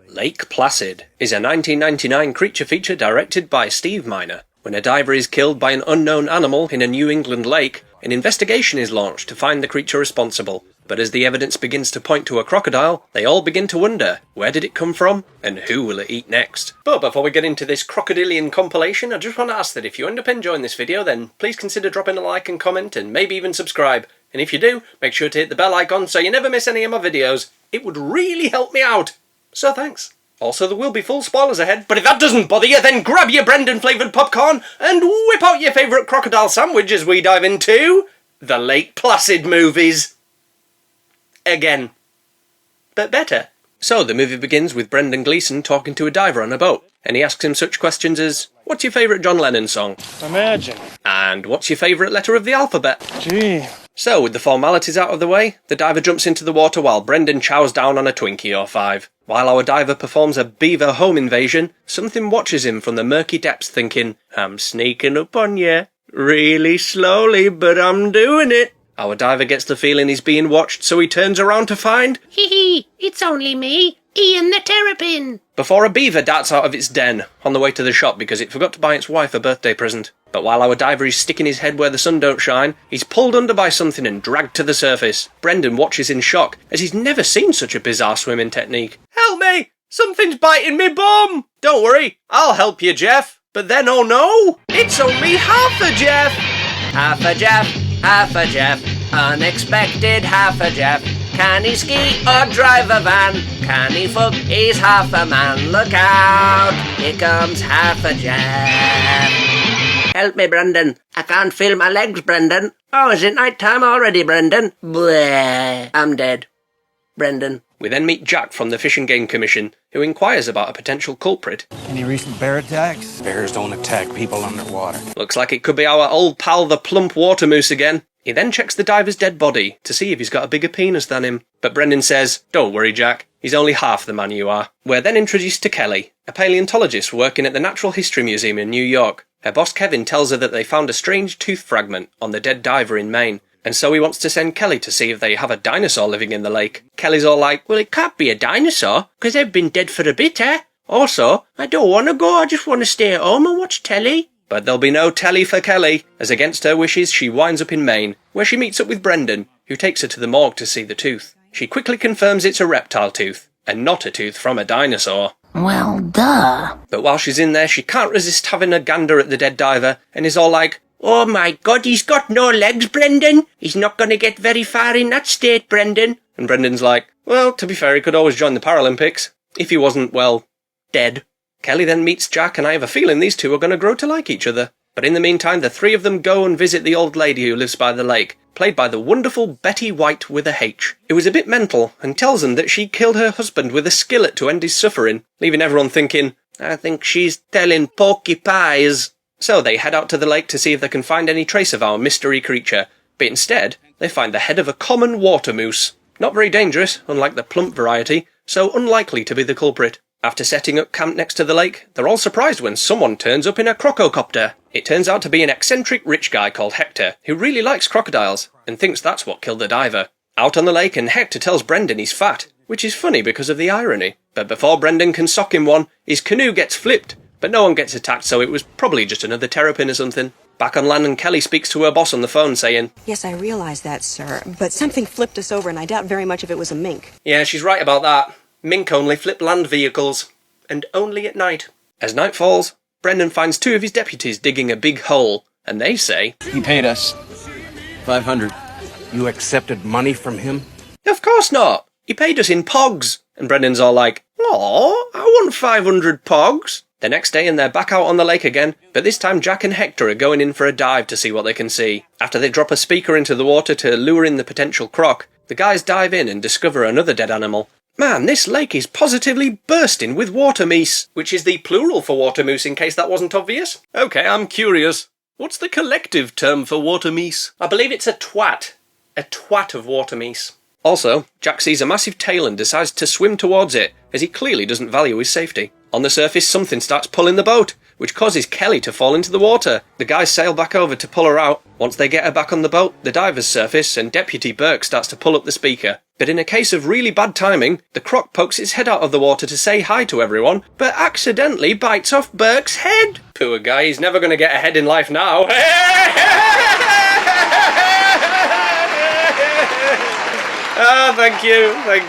Lake Placid is a 1999 creature feature directed by Steve Miner. When a diver is killed by an unknown animal in a New England lake, an investigation is launched to find the creature responsible. But as the evidence begins to point to a crocodile, they all begin to wonder, where did it come from, and who will it eat next? But before we get into this crocodilian compilation, I just want to ask that if you end up enjoying this video, then please consider dropping a like and comment, and maybe even subscribe. And if you do, make sure to hit the bell icon so you never miss any of my videos. It would really help me out. So thanks. Also, there will be full spoilers ahead, but if that doesn't bother you, then grab your Brendan-flavoured popcorn and whip out your favourite crocodile sandwich as we dive into the Lake Placid movies. Again. But better. So the movie begins with Brendan Gleeson talking to a diver on a boat, and he asks him such questions as, what's your favourite John Lennon song? Imagine. And what's your favourite letter of the alphabet? Gee. So, with the formalities out of the way, the diver jumps into the water while Brendan chows down on a Twinkie or 5. While our diver performs a beaver home invasion, something watches him from the murky depths thinking, I'm sneaking up on you, really slowly, but I'm doing it. Our diver gets the feeling he's being watched, so he turns around to find... Hee, it's only me, Ian the Terrapin. Before a beaver darts out of its den, on the way to the shop because it forgot to buy its wife a birthday present. But while our diver is sticking his head where the sun don't shine, he's pulled under by something and dragged to the surface. Brendan watches in shock, as he's never seen such a bizarre swimming technique. Help me! Something's biting me bum! Don't worry, I'll help you, Jeff. But then, oh no! It's only half a Jeff! Half a Jeff, unexpected half a Jeff. Can he ski or drive a van? Can he fuck? He's half a man. Look out, here comes half a Jeff. Help me, Brendan. I can't feel my legs, Brendan. Oh, is it night time already, Brendan? Bleh. I'm dead. Brendan. We then meet Jack from the Fish and Game Commission, who inquires about a potential culprit. Any recent bear attacks? Bears don't attack people underwater. Looks like it could be our old pal the plump water moose again. He then checks the diver's dead body to see if he's got a bigger penis than him. But Brendan says, don't worry, Jack. He's only half the man you are. We're then introduced to Kelly, a paleontologist working at the Natural History Museum in New York. Her boss Kevin tells her that they found a strange tooth fragment on the dead diver in Maine, and so he wants to send Kelly to see if they have a dinosaur living in the lake. Kelly's all like, well, it can't be a dinosaur, because they've been dead for a bit, eh? Also, I don't want to go, I just want to stay at home and watch telly. But there'll be no telly for Kelly, as against her wishes she winds up in Maine, where she meets up with Brendan, who takes her to the morgue to see the tooth. She quickly confirms it's a reptile tooth, and not a tooth from a dinosaur. Well, duh. But while she's in there, she can't resist having a gander at the dead diver, and is all like, Oh my God, he's got no legs, Brendan. He's not going to get very far in that state, Brendan. And Brendan's like, well, to be fair, he could always join the Paralympics, if he wasn't, well, dead. Kelly then meets Jack, and I have a feeling these two are going to grow to like each other. But in the meantime, the three of them go and visit the old lady who lives by the lake, played by the wonderful Betty White with a H, who is a bit mental and tells them that she killed her husband with a skillet to end his suffering, leaving everyone thinking, I think she's telling porky pies. So they head out to the lake to see if they can find any trace of our mystery creature, but instead, they find the head of a common water moose. Not very dangerous, unlike the plump variety, so unlikely to be the culprit. After setting up camp next to the lake, they're all surprised when someone turns up in a crococopter. It turns out to be an eccentric rich guy called Hector, who really likes crocodiles, and thinks that's what killed the diver. Out on the lake, and Hector tells Brendan he's fat, which is funny because of the irony. But before Brendan can sock him one, his canoe gets flipped, but no one gets attacked, so it was probably just another terrapin or something. Back on land, and Kelly speaks to her boss on the phone saying, Yes, I realize that, sir, but something flipped us over and I doubt very much if it was a mink. Yeah, she's right about that. Mink only flip land vehicles. And only at night. As night falls, Brendan finds two of his deputies digging a big hole, and they say, He paid us $500. You accepted money from him? Of course not! He paid us in pogs. And Brendan's all like, Aw, I want 500 pogs. The next day, and they're back out on the lake again, but this time Jack and Hector are going in for a dive to see what they can see. After they drop a speaker into the water to lure in the potential croc, the guys dive in and discover another dead animal. Man, this lake is positively bursting with water meese, which is the plural for water moose in case that wasn't obvious. Okay, I'm curious. What's the collective term for water meese? I believe it's a twat. A twat of water meese. Also, Jack sees a massive tail and decides to swim towards it, as he clearly doesn't value his safety. On the surface, something starts pulling the boat, which causes Kelly to fall into the water. The guys sail back over to pull her out. Once they get her back on the boat, the divers surface and Deputy Burke starts to pull up the speaker. But in a case of really bad timing, the croc pokes its head out of the water to say hi to everyone, but accidentally bites off Burke's head. Poor guy, he's never going to get ahead in life now. Ah, thank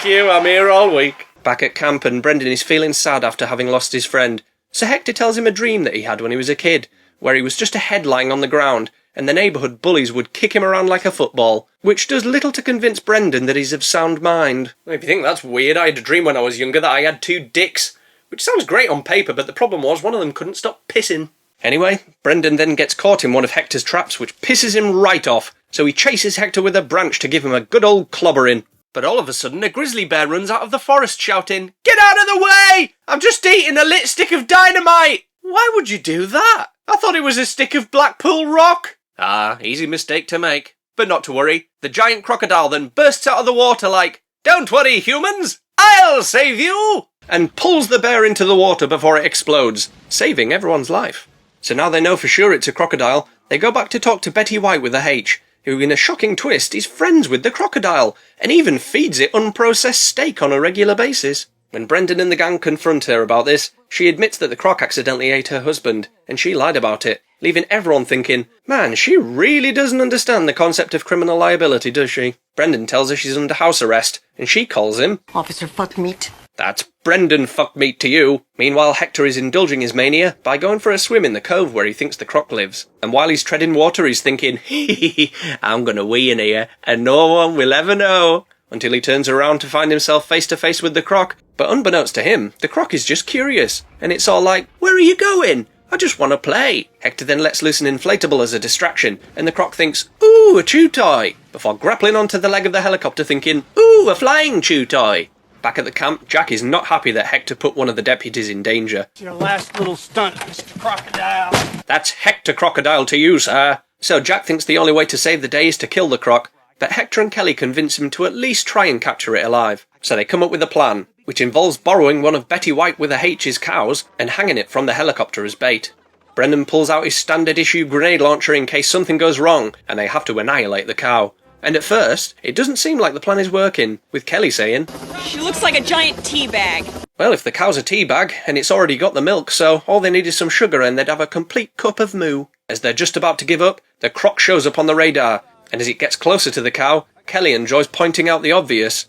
you, I'm here all week. Back at camp, and Brendan is feeling sad after having lost his friend. So Hector tells him a dream that he had when he was a kid, where he was just a head lying on the ground, and the neighbourhood bullies would kick him around like a football, which does little to convince Brendan that he's of sound mind. If you think that's weird, I had a dream when I was younger that I had 2 dicks, which sounds great on paper, but the problem was one of them couldn't stop pissing. Anyway, Brendan then gets caught in one of Hector's traps, which pisses him right off, so he chases Hector with a branch to give him a good old clobbering. But all of a sudden, a grizzly bear runs out of the forest shouting, "Get out of the way! I've just eaten a lit stick of dynamite!" Why would you do that? I thought it was a stick of Blackpool rock. Ah, easy mistake to make. But not to worry, the giant crocodile then bursts out of the water like, "Don't worry, humans, I'll save you!" and pulls the bear into the water before it explodes, saving everyone's life. So now they know for sure it's a crocodile, they go back to talk to Betty White with a H, who in a shocking twist is friends with the crocodile, and even feeds it unprocessed steak on a regular basis. When Brendan and the gang confront her about this, she admits that the croc accidentally ate her husband, and she lied about it, leaving everyone thinking, man, she really doesn't understand the concept of criminal liability, does she? Brendan tells her she's under house arrest, and she calls him Officer Fuckmeat. That's Brendan Fuckmeat to you. Meanwhile, Hector is indulging his mania by going for a swim in the cove where he thinks the croc lives. And while he's treading water, he's thinking, hee, I'm gonna wee in here, and no one will ever know. Until he turns around to find himself face to face with the croc. But unbeknownst to him, the croc is just curious. And it's all like, where are you going? I just want to play. Hector then lets loose an inflatable as a distraction, and the croc thinks, ooh, a chew toy, before grappling onto the leg of the helicopter thinking, ooh, a flying chew toy. Back at the camp, Jack is not happy that Hector put one of the deputies in danger. Your last little stunt, Mr. Crocodile. That's Hector Crocodile to you, sir. So Jack thinks the only way to save the day is to kill the croc, but Hector and Kelly convince him to at least try and capture it alive. So they come up with a plan, which involves borrowing one of Betty White with a H's cows and hanging it from the helicopter as bait. Brendan pulls out his standard issue grenade launcher in case something goes wrong and they have to annihilate the cow. And at first, it doesn't seem like the plan is working, with Kelly saying, She looks like a giant tea bag. well, if the cow's a tea bag, and it's already got the milk, so all they need is some sugar and they'd have a complete cup of moo. As they're just about to give up, the croc shows up on the radar, and as it gets closer to the cow, Kelly enjoys pointing out the obvious.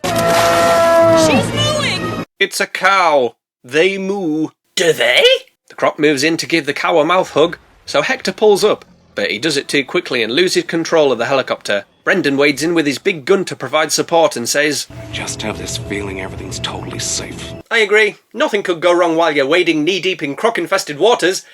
She's mooing! It's a cow. They moo. Do they? The croc moves in to give the cow a mouth hug, so Hector pulls up, but he does it too quickly and loses control of the helicopter. Brendan wades in with his big gun to provide support and says, Just have this feeling everything's totally safe. I agree. Nothing could go wrong while you're wading knee-deep in croc-infested waters.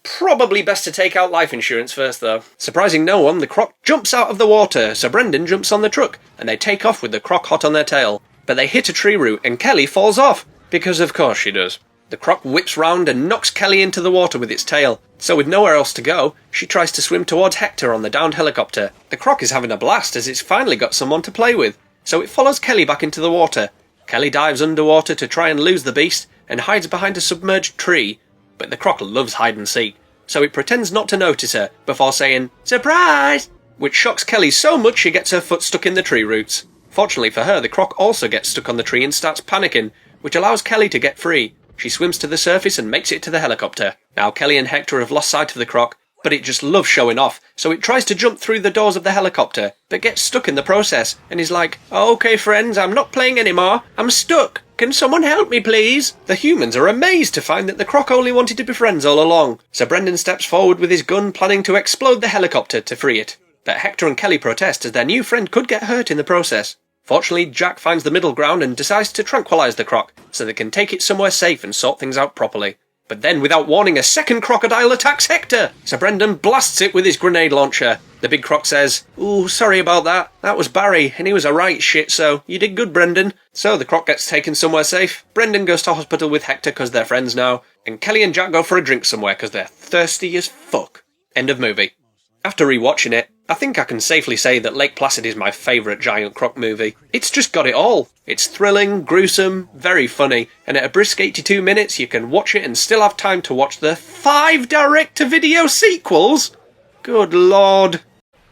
Probably best to take out life insurance first, though. Surprising no one, the croc jumps out of the water, so Brendan jumps on the truck, and they take off with the croc hot on their tail. But they hit a tree root, and Kelly falls off, because of course she does. The croc whips round and knocks Kelly into the water with its tail. So with nowhere else to go, she tries to swim towards Hector on the downed helicopter. The croc is having a blast as it's finally got someone to play with, so it follows Kelly back into the water. Kelly dives underwater to try and lose the beast, and hides behind a submerged tree. But the croc loves hide and seek, so it pretends not to notice her, before saying, surprise! Which shocks Kelly so much she gets her foot stuck in the tree roots. Fortunately for her, the croc also gets stuck on the tree and starts panicking, which allows Kelly to get free. She swims to the surface and makes it to the helicopter. Now Kelly and Hector have lost sight of the croc, but it just loves showing off, so it tries to jump through the doors of the helicopter, but gets stuck in the process, and is like, okay friends, I'm not playing anymore, I'm stuck, can someone help me please? The humans are amazed to find that the croc only wanted to be friends all along, so Brendan steps forward with his gun planning to explode the helicopter to free it. But Hector and Kelly protest as their new friend could get hurt in the process. Fortunately, Jack finds the middle ground and decides to tranquilise the croc, so they can take it somewhere safe and sort things out properly. But then, without warning, a second crocodile attacks Hector, so Brendan blasts it with his grenade launcher. The big croc says, ooh, sorry about that. That was Barry, and he was a right shit, so you did good, Brendan. So the croc gets taken somewhere safe, Brendan goes to hospital with Hector because they're friends now, and Kelly and Jack go for a drink somewhere because they're thirsty as fuck. End of movie. After rewatching it, I think I can safely say that Lake Placid is my favourite giant croc movie. It's just got it all. It's thrilling, gruesome, very funny, and at a brisk 82 minutes you can watch it and still have time to watch the 5 direct-to-video sequels? Good lord.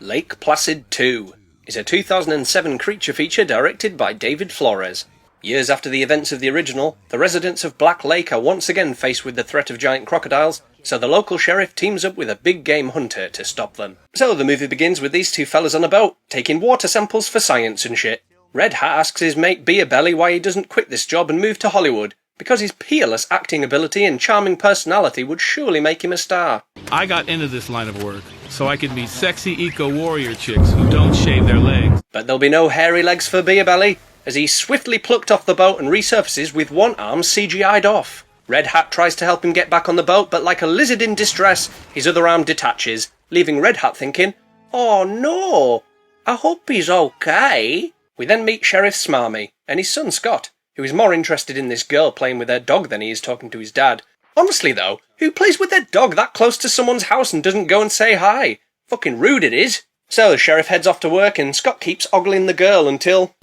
Lake Placid 2 is a 2007 creature feature directed by David Flores. Years after the events of the original, the residents of Black Lake are once again faced with the threat of giant crocodiles, so the local sheriff teams up with a big game hunter to stop them. So the movie begins with these two fellas on a boat, taking water samples for science and shit. Red Hat asks his mate Beer Belly why he doesn't quit this job and move to Hollywood, because his peerless acting ability and charming personality would surely make him a star. I got into this line of work so I could meet sexy eco-warrior chicks who don't shave their legs. But there'll be no hairy legs for Beer Belly, as he's swiftly plucked off the boat and resurfaces with one arm CGI'd off. Red Hat tries to help him get back on the boat, but like a lizard in distress, his other arm detaches, leaving Red Hat thinking, "Oh no, I hope he's okay." We then meet Sheriff Smarmy, and his son Scott, who is more interested in this girl playing with her dog than he is talking to his dad. Honestly though, who plays with their dog that close to someone's house and doesn't go and say hi? Fucking rude it is. So the sheriff heads off to work and Scott keeps ogling the girl until...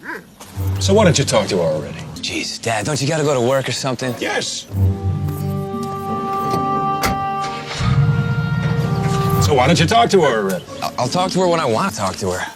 So why don't you talk to her already? Jesus, Dad, don't you gotta go to work or something? Yes. So why don't you talk to her already? I'll talk to her when I want to talk to her.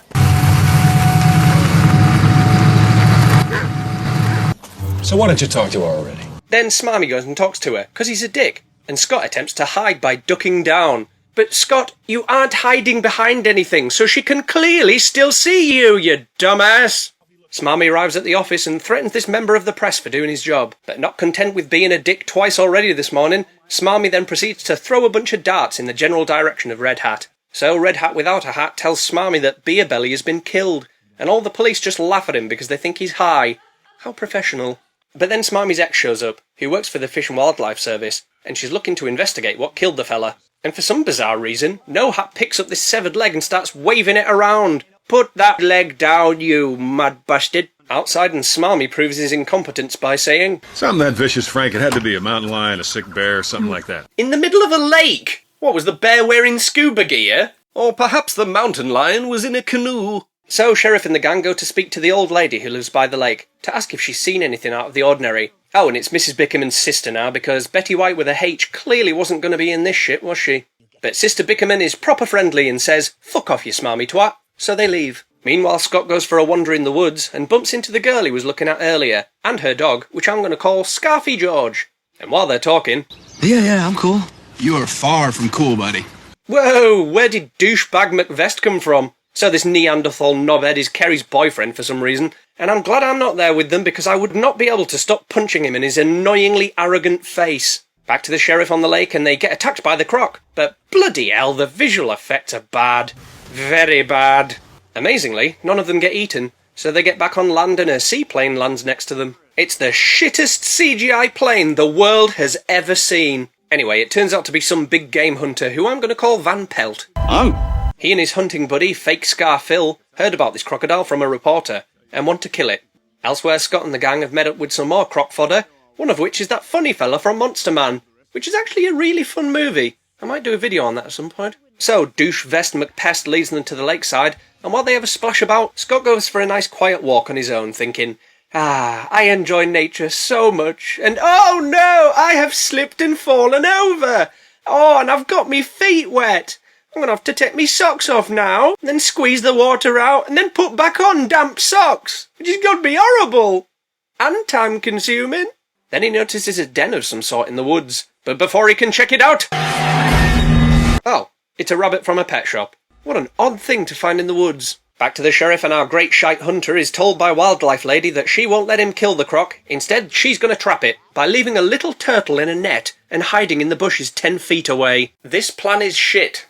So why don't you talk to her already? Then Smarmy goes and talks to her, because he's a dick, and Scott attempts to hide by ducking down. But Scott, you aren't hiding behind anything, so she can clearly still see you, you dumbass! Smarmy arrives at the office and threatens this member of the press for doing his job. But not content with being a dick twice already this morning, Smarmy then proceeds to throw a bunch of darts in the general direction of Red Hat. So Red Hat without a hat tells Smarmy that Beer Belly has been killed, and all the police just laugh at him because they think he's high. How professional. But then Smarmy's ex shows up, who works for the Fish and Wildlife Service, and she's looking to investigate what killed the fella. And for some bizarre reason, No Hat picks up this severed leg and starts waving it around. "Put that leg down, you mud bastard." Outside, and Smarmy proves his incompetence by saying, "Something that vicious, Frank. It had to be a mountain lion, a sick bear, something like that." "In the middle of a lake? What, was the bear wearing scuba gear? Or perhaps the mountain lion was in a canoe." So Sheriff and the gang go to speak to the old lady who lives by the lake, to ask if she's seen anything out of the ordinary. Oh, and it's Mrs. Bickerman's sister now, because Betty White with a H clearly wasn't going to be in this shit, was she? But Sister Bickerman is proper friendly and says, "Fuck off, you smarmy twat." So they leave. Meanwhile, Scott goes for a wander in the woods and bumps into the girl he was looking at earlier, and her dog, which I'm going to call Scarfy George. And while they're talking... Yeah, I'm cool. You are far from cool, buddy. Whoa, where did douchebag McVest come from? So this Neanderthal knobhead is Kerry's boyfriend for some reason, and I'm glad I'm not there with them because I would not be able to stop punching him in his annoyingly arrogant face. Back to the sheriff on the lake and they get attacked by the croc, but bloody hell, the visual effects are bad. Very bad. Amazingly, none of them get eaten, so they get back on land and a seaplane lands next to them. It's the shittest CGI plane the world has ever seen. Anyway, it turns out to be some big game hunter who I'm going to call Van Pelt. He and his hunting buddy, Fake Scar Phil, heard about this crocodile from a reporter and want to kill it. Elsewhere, Scott and the gang have met up with some more croc fodder, one of which is that funny fella from Monster Man, which is actually a really fun movie. I might do a video on that at some point. So, Douche Vest McPest leads them to the lakeside, and while they have a splash about, Scott goes for a nice quiet walk on his own, thinking, I enjoy nature so much, and oh no, I have slipped and fallen over. Oh, and I've got me feet wet. I'm going to have to take me socks off now, and then squeeze the water out, and then put back on damp socks, which is going to be horrible. And time-consuming. Then he notices a den of some sort in the woods, but before he can check it out... Oh, it's a rabbit from a pet shop. What an odd thing to find in the woods. Back to the sheriff, and our great shite hunter is told by Wildlife Lady that she won't let him kill the croc. Instead, she's going to trap it by leaving a little turtle in a net and hiding in the bushes 10 feet away. This plan is shit.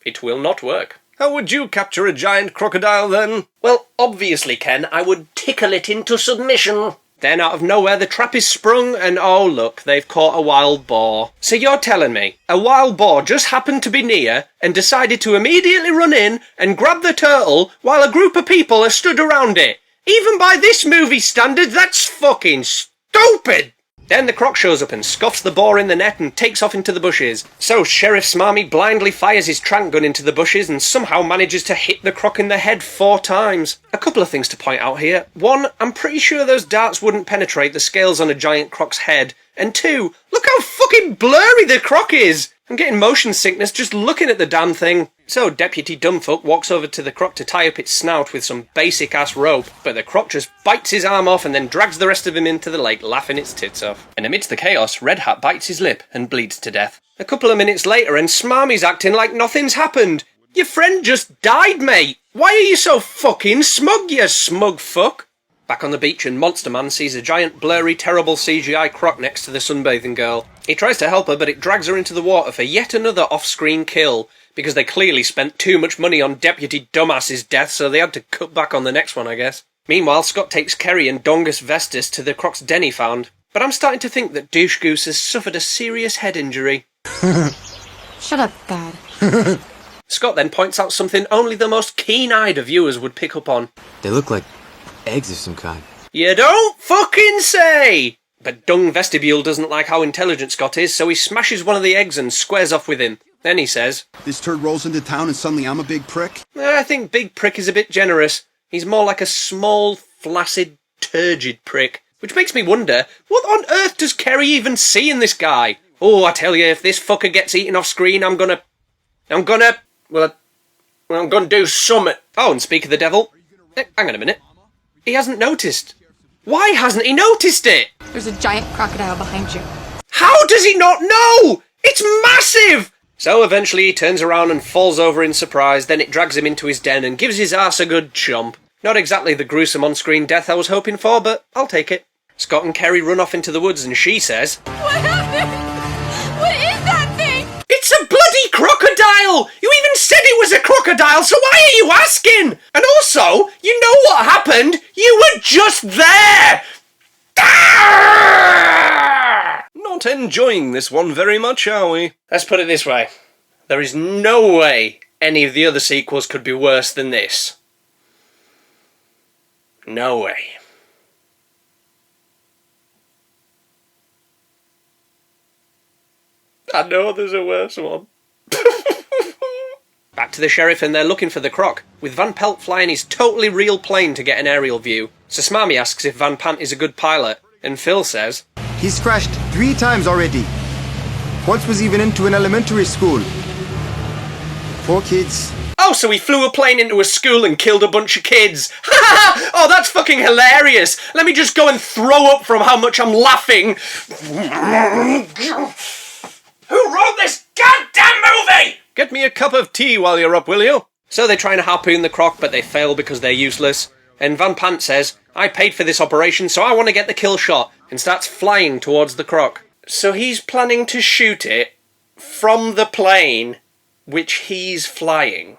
It will not work. How would you capture a giant crocodile then? Well, obviously, Ken, I would tickle it into submission. Then out of nowhere the trap is sprung and oh look, they've caught a wild boar. So you're telling me a wild boar just happened to be near and decided to immediately run in and grab the turtle while a group of people are stood around it? Even by this movie standard, that's fucking stupid! Then the croc shows up and scuffs the boar in the net and takes off into the bushes. So Sheriff Smarmy blindly fires his tranq gun into the bushes and somehow manages to hit the croc in the head 4 times. A couple of things to point out here. 1, I'm pretty sure those darts wouldn't penetrate the scales on a giant croc's head. And 2, look how fucking blurry the croc is! I'm getting motion sickness just looking at the damn thing. So Deputy Dumbfuck walks over to the croc to tie up its snout with some basic-ass rope, but the croc just bites his arm off and then drags the rest of him into the lake, laughing its tits off. And amidst the chaos, Red Hat bites his lip and bleeds to death. A couple of minutes later and Smarmy's acting like nothing's happened. Your friend just died, mate. Why are you so fucking smug, you smug fuck? Back on the beach and Monster Man sees a giant, blurry, terrible CGI croc next to the sunbathing girl. He tries to help her, but it drags her into the water for yet another off-screen kill, because they clearly spent too much money on Deputy Dumbass's death, so they had to cut back on the next one, I guess. Meanwhile, Scott takes Kerry and Dongus Vestus to the croc's den he found, but I'm starting to think that Douche Goose has suffered a serious head injury. Shut up, Dad. Scott then points out something only the most keen-eyed of viewers would pick up on. They look like eggs of some kind. You don't fucking say! But Dung Vestibule doesn't like how intelligent Scott is, so he smashes one of the eggs and squares off with him. Then he says, This turd rolls into town and suddenly I'm a big prick? I think big prick is a bit generous. He's more like a small, flaccid, turgid prick. Which makes me wonder, what on earth does Kerry even see in this guy? Oh, I tell you, if this fucker gets eaten off screen, I'm gonna do something. Oh, and speak of the devil, hang on a minute. He hasn't noticed. Why hasn't he noticed it? There's a giant crocodile behind you. How does he not know? It's massive! So eventually he turns around and falls over in surprise, then it drags him into his den and gives his arse a good chomp. Not exactly the gruesome on-screen death I was hoping for, but I'll take it. Scott and Kerry run off into the woods and she says, What happened? What is that thing? It's a bloody crocodile! You even said it was a crocodile, so why are you asking? And also, you know what happened? You were just there! Not enjoying this one very much, are we? Let's put it this way. There is no way any of the other sequels could be worse than this. No way. I know there's a worse one. Back to the sheriff and they're looking for the croc, with Van Pelt flying his totally real plane to get an aerial view. So Smarmy asks if Van Pant is a good pilot, and Phil says, He's crashed 3 times already. Once was even into an elementary school. Poor kids. Oh, so he flew a plane into a school and killed a bunch of kids. Ha ha ha! Oh, that's fucking hilarious. Let me just go and throw up from how much I'm laughing. Who wrote this goddamn movie? Get me a cup of tea while you're up, will you? So they try and harpoon the croc, but they fail because they're useless. And Van Pant says, I paid for this operation, so I want to get the kill shot, and starts flying towards the croc. So he's planning to shoot it from the plane which he's flying.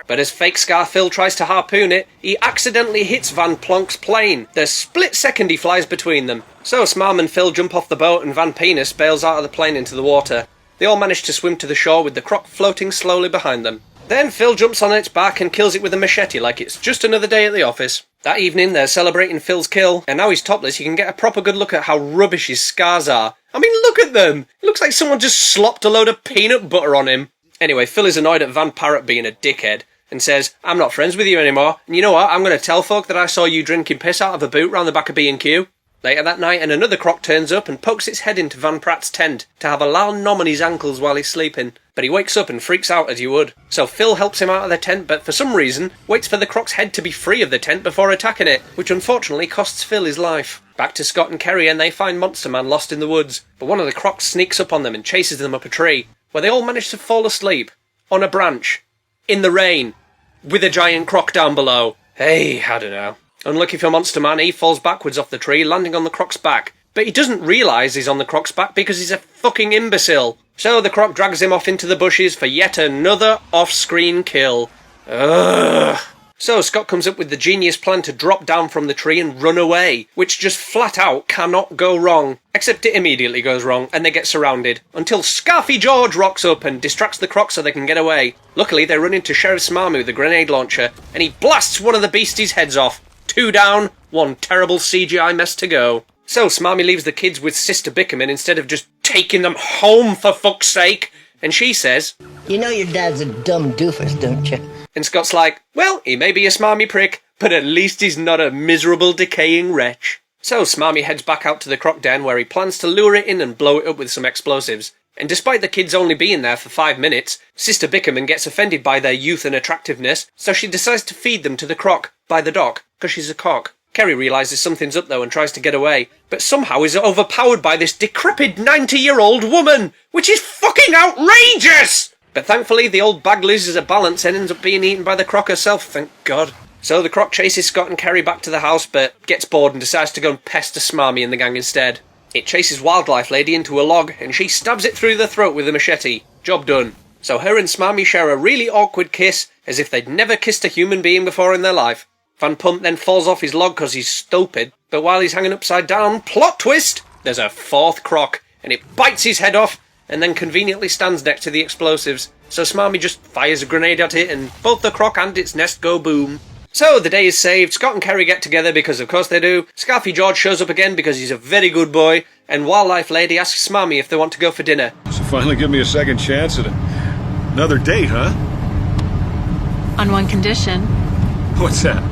But as fake Scar Phil tries to harpoon it, he accidentally hits Van Plonk's plane. The split second he flies between them. So Smarm and Phil jump off the boat and Van Penis bails out of the plane into the water. They all manage to swim to the shore with the croc floating slowly behind them. Then Phil jumps on its back and kills it with a machete like it's just another day at the office. That evening they're celebrating Phil's kill, and now he's topless you can get a proper good look at how rubbish his scars are. I mean, look at them! It looks like someone just slopped a load of peanut butter on him. Anyway, Phil is annoyed at Van Parrot being a dickhead, and says, I'm not friends with you anymore, and you know what, I'm going to tell folk that I saw you drinking piss out of a boot round the back of B&Q. Later that night, and another croc turns up and pokes its head into Van Pratt's tent to have a loud nom on his ankles while he's sleeping. But he wakes up and freaks out as you would. So Phil helps him out of the tent, but for some reason, waits for the croc's head to be free of the tent before attacking it, which unfortunately costs Phil his life. Back to Scott and Kerry, and they find Monster Man lost in the woods, but one of the crocs sneaks up on them and chases them up a tree, where they all manage to fall asleep, on a branch, in the rain, with a giant croc down below. Hey, I don't know. Unlucky for Monster Man, he falls backwards off the tree, landing on the croc's back. But he doesn't realise he's on the croc's back because he's a fucking imbecile. So the croc drags him off into the bushes for yet another off-screen kill. Ugh. So Scott comes up with the genius plan to drop down from the tree and run away, which just flat out cannot go wrong. Except it immediately goes wrong, and they get surrounded, until Scarfy George rocks up and distracts the croc so they can get away. Luckily, they run into Sheriff Smarmy with a grenade launcher, and he blasts one of the beasties' heads off. 2 down, 1 terrible CGI mess to go. So Smarmy leaves the kids with Sister Bickerman instead of just taking them home for fuck's sake. And she says, You know your dad's a dumb doofus, don't you? And Scott's like, well, he may be a smarmy prick, but at least he's not a miserable, decaying wretch. So Smarmy heads back out to the croc den where he plans to lure it in and blow it up with some explosives. And despite the kids only being there for 5 minutes, Sister Bickerman gets offended by their youth and attractiveness, so she decides to feed them to the croc by the dock, because she's a cock. Kerry realises something's up though and tries to get away, but somehow is overpowered by this decrepit 90-year-old woman, which is fucking outrageous! But thankfully the old bag loses her balance and ends up being eaten by the croc herself, thank God. So the croc chases Scott and Kerry back to the house, but gets bored and decides to go and pester Smarmy and the gang instead. It chases Wildlife Lady into a log, and she stabs it through the throat with a machete. Job done. So her and Smarmy share a really awkward kiss, as if they'd never kissed a human being before in their life. Van Pump then falls off his log because he's stupid, but while he's hanging upside down, plot twist, there's a fourth croc, and it bites his head off, and then conveniently stands next to the explosives. So Smarmy just fires a grenade at it, and both the croc and its nest go boom. So the day is saved, Scott and Kerry get together because of course they do, Scarfy George shows up again because he's a very good boy, and Wildlife Lady asks Smarmy if they want to go for dinner. So finally give me a second chance at another date, huh? On one condition. What's that?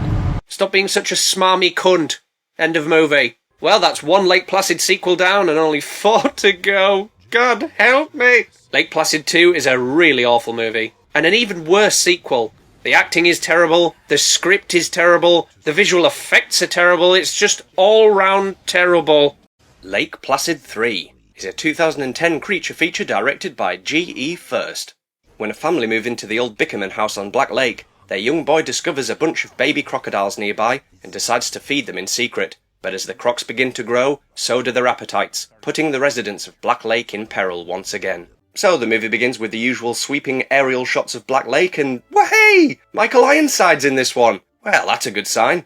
Stop being such a smarmy cunt. End of movie. Well, that's one Lake Placid sequel down and only 4 to go. God help me. Lake Placid 2 is a really awful movie. And an even worse sequel. The acting is terrible, the script is terrible, the visual effects are terrible, it's just all-round terrible. Lake Placid 3 is a 2010 creature feature directed by G.E. First. When a family move into the old Bickerman house on Black Lake, their young boy discovers a bunch of baby crocodiles nearby and decides to feed them in secret. But as the crocs begin to grow, so do their appetites, putting the residents of Black Lake in peril once again. So the movie begins with the usual sweeping aerial shots of Black Lake and, wahey! Michael Ironside's in this one. Well, that's a good sign.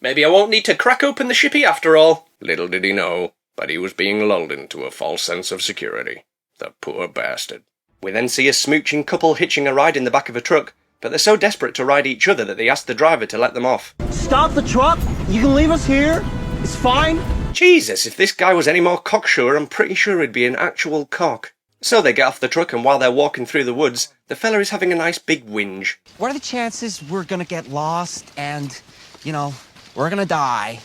Maybe I won't need to crack open the shippy after all. Little did he know, but he was being lulled into a false sense of security. The poor bastard. We then see a smooching couple hitching a ride in the back of a truck, but they're so desperate to ride each other that they ask the driver to let them off. Stop the truck! You can leave us here! It's fine! Jesus, if this guy was any more cocksure, I'm pretty sure he'd be an actual cock. So they get off the truck, and while they're walking through the woods, the fella is having a nice big whinge. What are the chances we're gonna get lost and, we're gonna die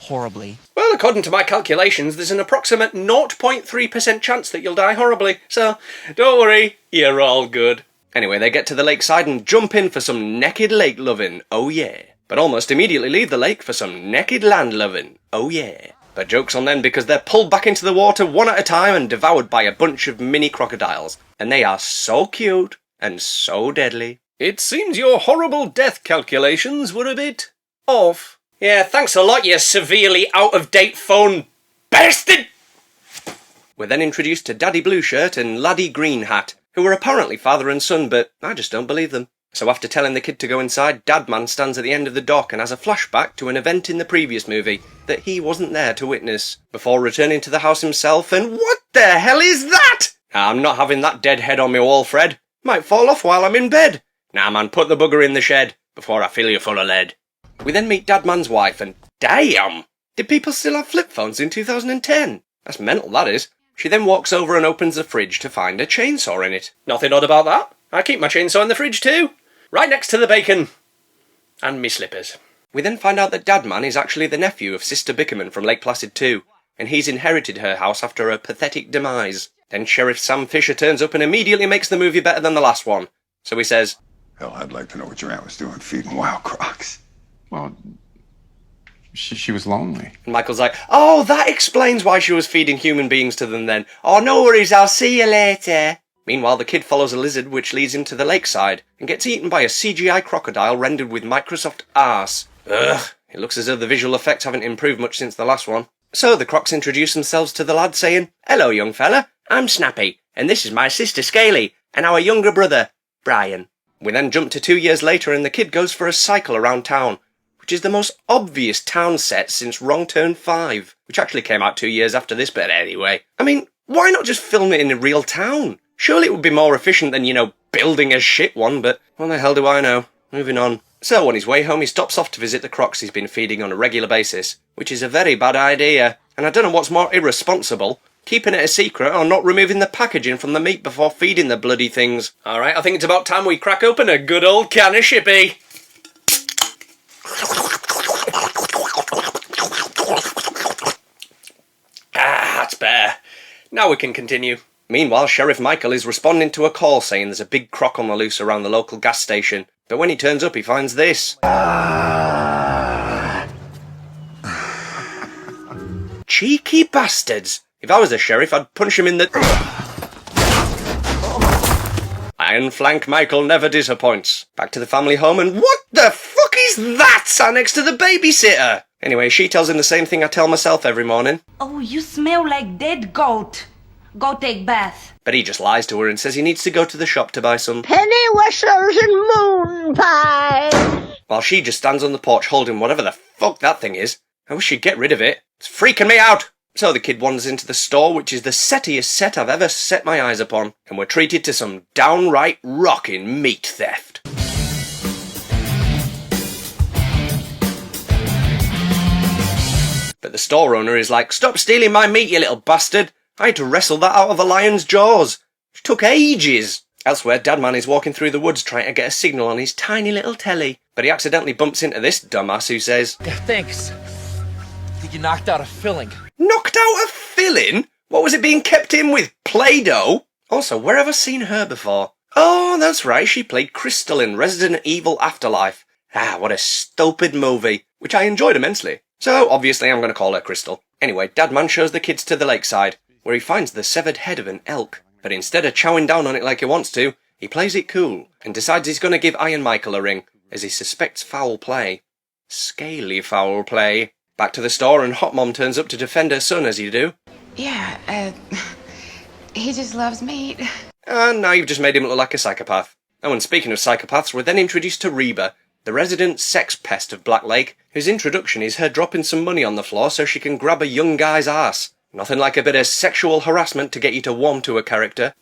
horribly? Well, according to my calculations, there's an approximate 0.3% chance that you'll die horribly, so don't worry, you're all good. Anyway, they get to the lakeside and jump in for some naked lake loving, oh yeah. But almost immediately leave the lake for some naked land loving, oh yeah. But joke's on them because they're pulled back into the water one at a time and devoured by a bunch of mini crocodiles. And they are so cute and so deadly. It seems your horrible death calculations were a bit off. Yeah, thanks a lot, you severely out-of-date phone bastard! We're then introduced to Daddy Blue Shirt and Laddie Green Hat, who are apparently father and son, but I just don't believe them. So after telling the kid to go inside, Dadman stands at the end of the dock and has a flashback to an event in the previous movie that he wasn't there to witness, before returning to the house himself, and what the hell is that? I'm not having that dead head on my wall, Fred. Might fall off while I'm in bed. Nah, man, put the bugger in the shed, before I fill you full of lead. We then meet Dadman's wife, and damn! Did people still have flip phones in 2010? That's mental, that is. She then walks over and opens the fridge to find a chainsaw in it. Nothing odd about that. I keep my chainsaw in the fridge too. Right next to the bacon. And me slippers. We then find out that Dadman is actually the nephew of Sister Bickerman from Lake Placid 2, and he's inherited her house after her pathetic demise. Then Sheriff Sam Fisher turns up and immediately makes the movie better than the last one. So he says, Hell, I'd like to know what your aunt was doing feeding wild crocs. Well, she was lonely. And Michael's like, oh, that explains why she was feeding human beings to them then. Oh, no worries, I'll see you later. Meanwhile, the kid follows a lizard which leads him to the lakeside and gets eaten by a CGI crocodile rendered with Microsoft arse. Ugh, it looks as though the visual effects haven't improved much since the last one. So the crocs introduce themselves to the lad saying, hello, young fella, I'm Snappy, and this is my sister Scaly, and our younger brother, Brian. We then jump to 2 years later and the kid goes for a cycle around town, which is the most obvious town set since Wrong Turn 5, which actually came out 2 years after this, but anyway. I mean, why not just film it in a real town? Surely it would be more efficient than, building a shit one, but what the hell do I know? Moving on. So on his way home he stops off to visit the crocs he's been feeding on a regular basis, which is a very bad idea. And I don't know what's more irresponsible, keeping it a secret or not removing the packaging from the meat before feeding the bloody things. Alright, I think it's about time we crack open a good old can of shippy. Ah, that's better. Now we can continue. Meanwhile, Sheriff Michael is responding to a call saying there's a big croc on the loose around the local gas station. But when he turns up, he finds this. Cheeky bastards! If I was a sheriff, I'd punch him in the... Iron Flank Michael never disappoints. Back to the family home, and what the fuck is that sat next to the babysitter? Anyway, she tells him the same thing I tell myself every morning. Oh, you smell like dead goat. Go take bath. But he just lies to her and says he needs to go to the shop to buy some Penny whistlers and moon pies. while she just stands on the porch holding whatever the fuck that thing is. I wish she'd get rid of it. It's freaking me out! So the kid wanders into the store, which is the settiest set I've ever set my eyes upon, and we're treated to some downright rocking meat theft. But the store owner is like, "Stop stealing my meat, you little bastard! I had to wrestle that out of a lion's jaws. It took ages." Elsewhere, Dadman is walking through the woods trying to get a signal on his tiny little telly, but he accidentally bumps into this dumbass who says, Thanks. I think you knocked out a filling. "Knocked out a filling? What was it being kept in with? Play-Doh?" Also, where have I seen her before? Oh, that's right, she played Crystal in Resident Evil Afterlife. Ah, what a stupid movie, which I enjoyed immensely. So, obviously I'm going to call her Crystal. Anyway, Dadman shows the kids to the lakeside, where he finds the severed head of an elk. But instead of chowing down on it like he wants to, he plays it cool, and decides he's going to give Iron Michael a ring, as he suspects foul play. Scaly foul play. Back to the store, and Hot Mom turns up to defend her son as you do. Yeah, he just loves meat. And now you've just made him look like a psychopath. Oh, and speaking of psychopaths, we're then introduced to Reba, the resident sex pest of Black Lake, whose introduction is her dropping some money on the floor so she can grab a young guy's ass. Nothing like a bit of sexual harassment to get you to warm to a character.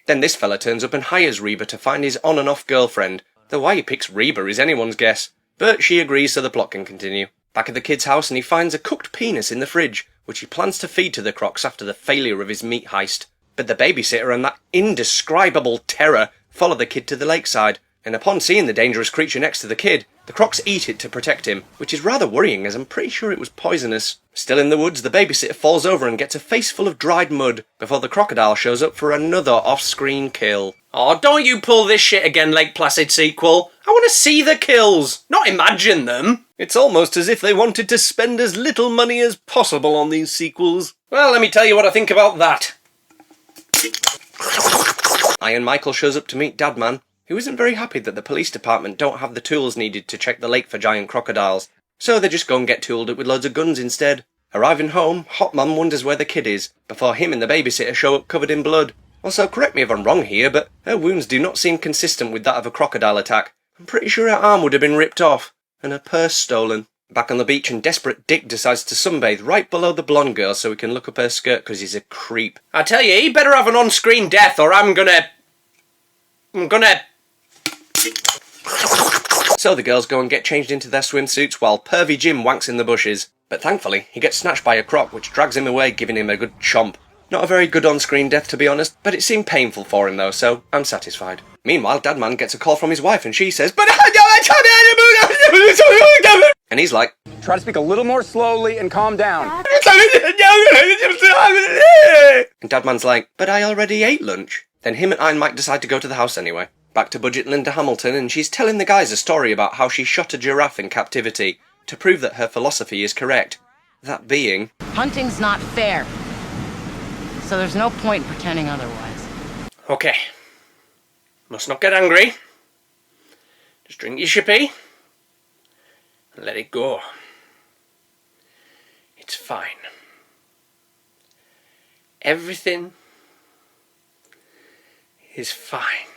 Then this fella turns up and hires Reba to find his on and off girlfriend, though why he picks Reba is anyone's guess. But she agrees so the plot can continue. Back at the kid's house, and he finds a cooked penis in the fridge, which he plans to feed to the crocs after the failure of his meat heist. But the babysitter and that indescribable terror follow the kid to the lakeside, and upon seeing the dangerous creature next to the kid, the crocs eat it to protect him, which is rather worrying as I'm pretty sure it was poisonous. Still in the woods, the babysitter falls over and gets a face full of dried mud before the crocodile shows up for another off-screen kill. Oh, don't you pull this shit again, Lake Placid sequel. I want to see the kills, not imagine them. It's almost as if they wanted to spend as little money as possible on these sequels. Well, let me tell you what I think about that. Iron Michael shows up to meet Dadman, who isn't very happy that the police department don't have the tools needed to check the lake for giant crocodiles, so they just go and get tooled up with loads of guns instead. Arriving home, Hot Mum wonders where the kid is, before him and the babysitter show up covered in blood. Also, correct me if I'm wrong here, but her wounds do not seem consistent with that of a crocodile attack. I'm pretty sure her arm would have been ripped off, and her purse stolen. Back on the beach, and desperate Dick decides to sunbathe right below the blonde girl so he can look up her skirt because he's a creep. I tell you, he better have an on-screen death or I'm gonna... So the girls go and get changed into their swimsuits while pervy Jim wanks in the bushes. But thankfully, he gets snatched by a croc which drags him away, giving him a good chomp. Not a very good on-screen death to be honest, but it seemed painful for him though, so I'm satisfied. Meanwhile, Dadman gets a call from his wife and she says, and he's like, Try to speak a little more slowly and calm down. And Dadman's like, but I already ate lunch. Then him and Iron Mike decide to go to the house anyway. Back to Budget Linda Hamilton, and she's telling the guys a story about how she shot a giraffe in captivity to prove that her philosophy is correct. That being... hunting's not fair. So there's no point in pretending otherwise. Okay. Must not get angry. Just drink your shippy and let it go. It's fine. Everything is fine.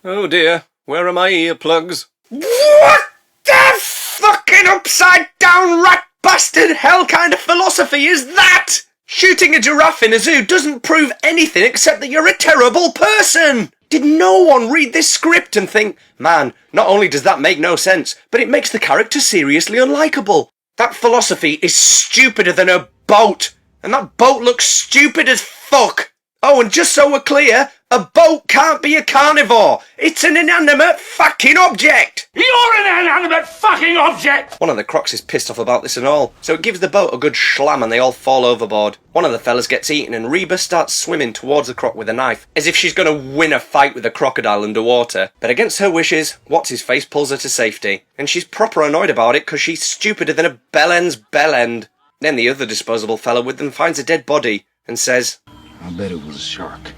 Oh dear, where are my earplugs? What the fucking upside down rat bastard hell kind of philosophy is that? Shooting a giraffe in a zoo doesn't prove anything except that you're a terrible person! Did no one read this script and think, man, not only does that make no sense, but it makes the character seriously unlikable. That philosophy is stupider than a boat, and that boat looks stupid as fuck. Oh, and just so we're clear, a boat can't be a carnivore. It's an inanimate fucking object. You're an inanimate fucking object! One of the crocs is pissed off about this and all, so it gives the boat a good slam and they all fall overboard. One of the fellas gets eaten and Reba starts swimming towards the croc with a knife, as if she's going to win a fight with a crocodile underwater. But against her wishes, What's-His-Face pulls her to safety, and she's proper annoyed about it because she's stupider than a bellend's bellend. Then the other disposable fella with them finds a dead body and says, I bet it was a shark.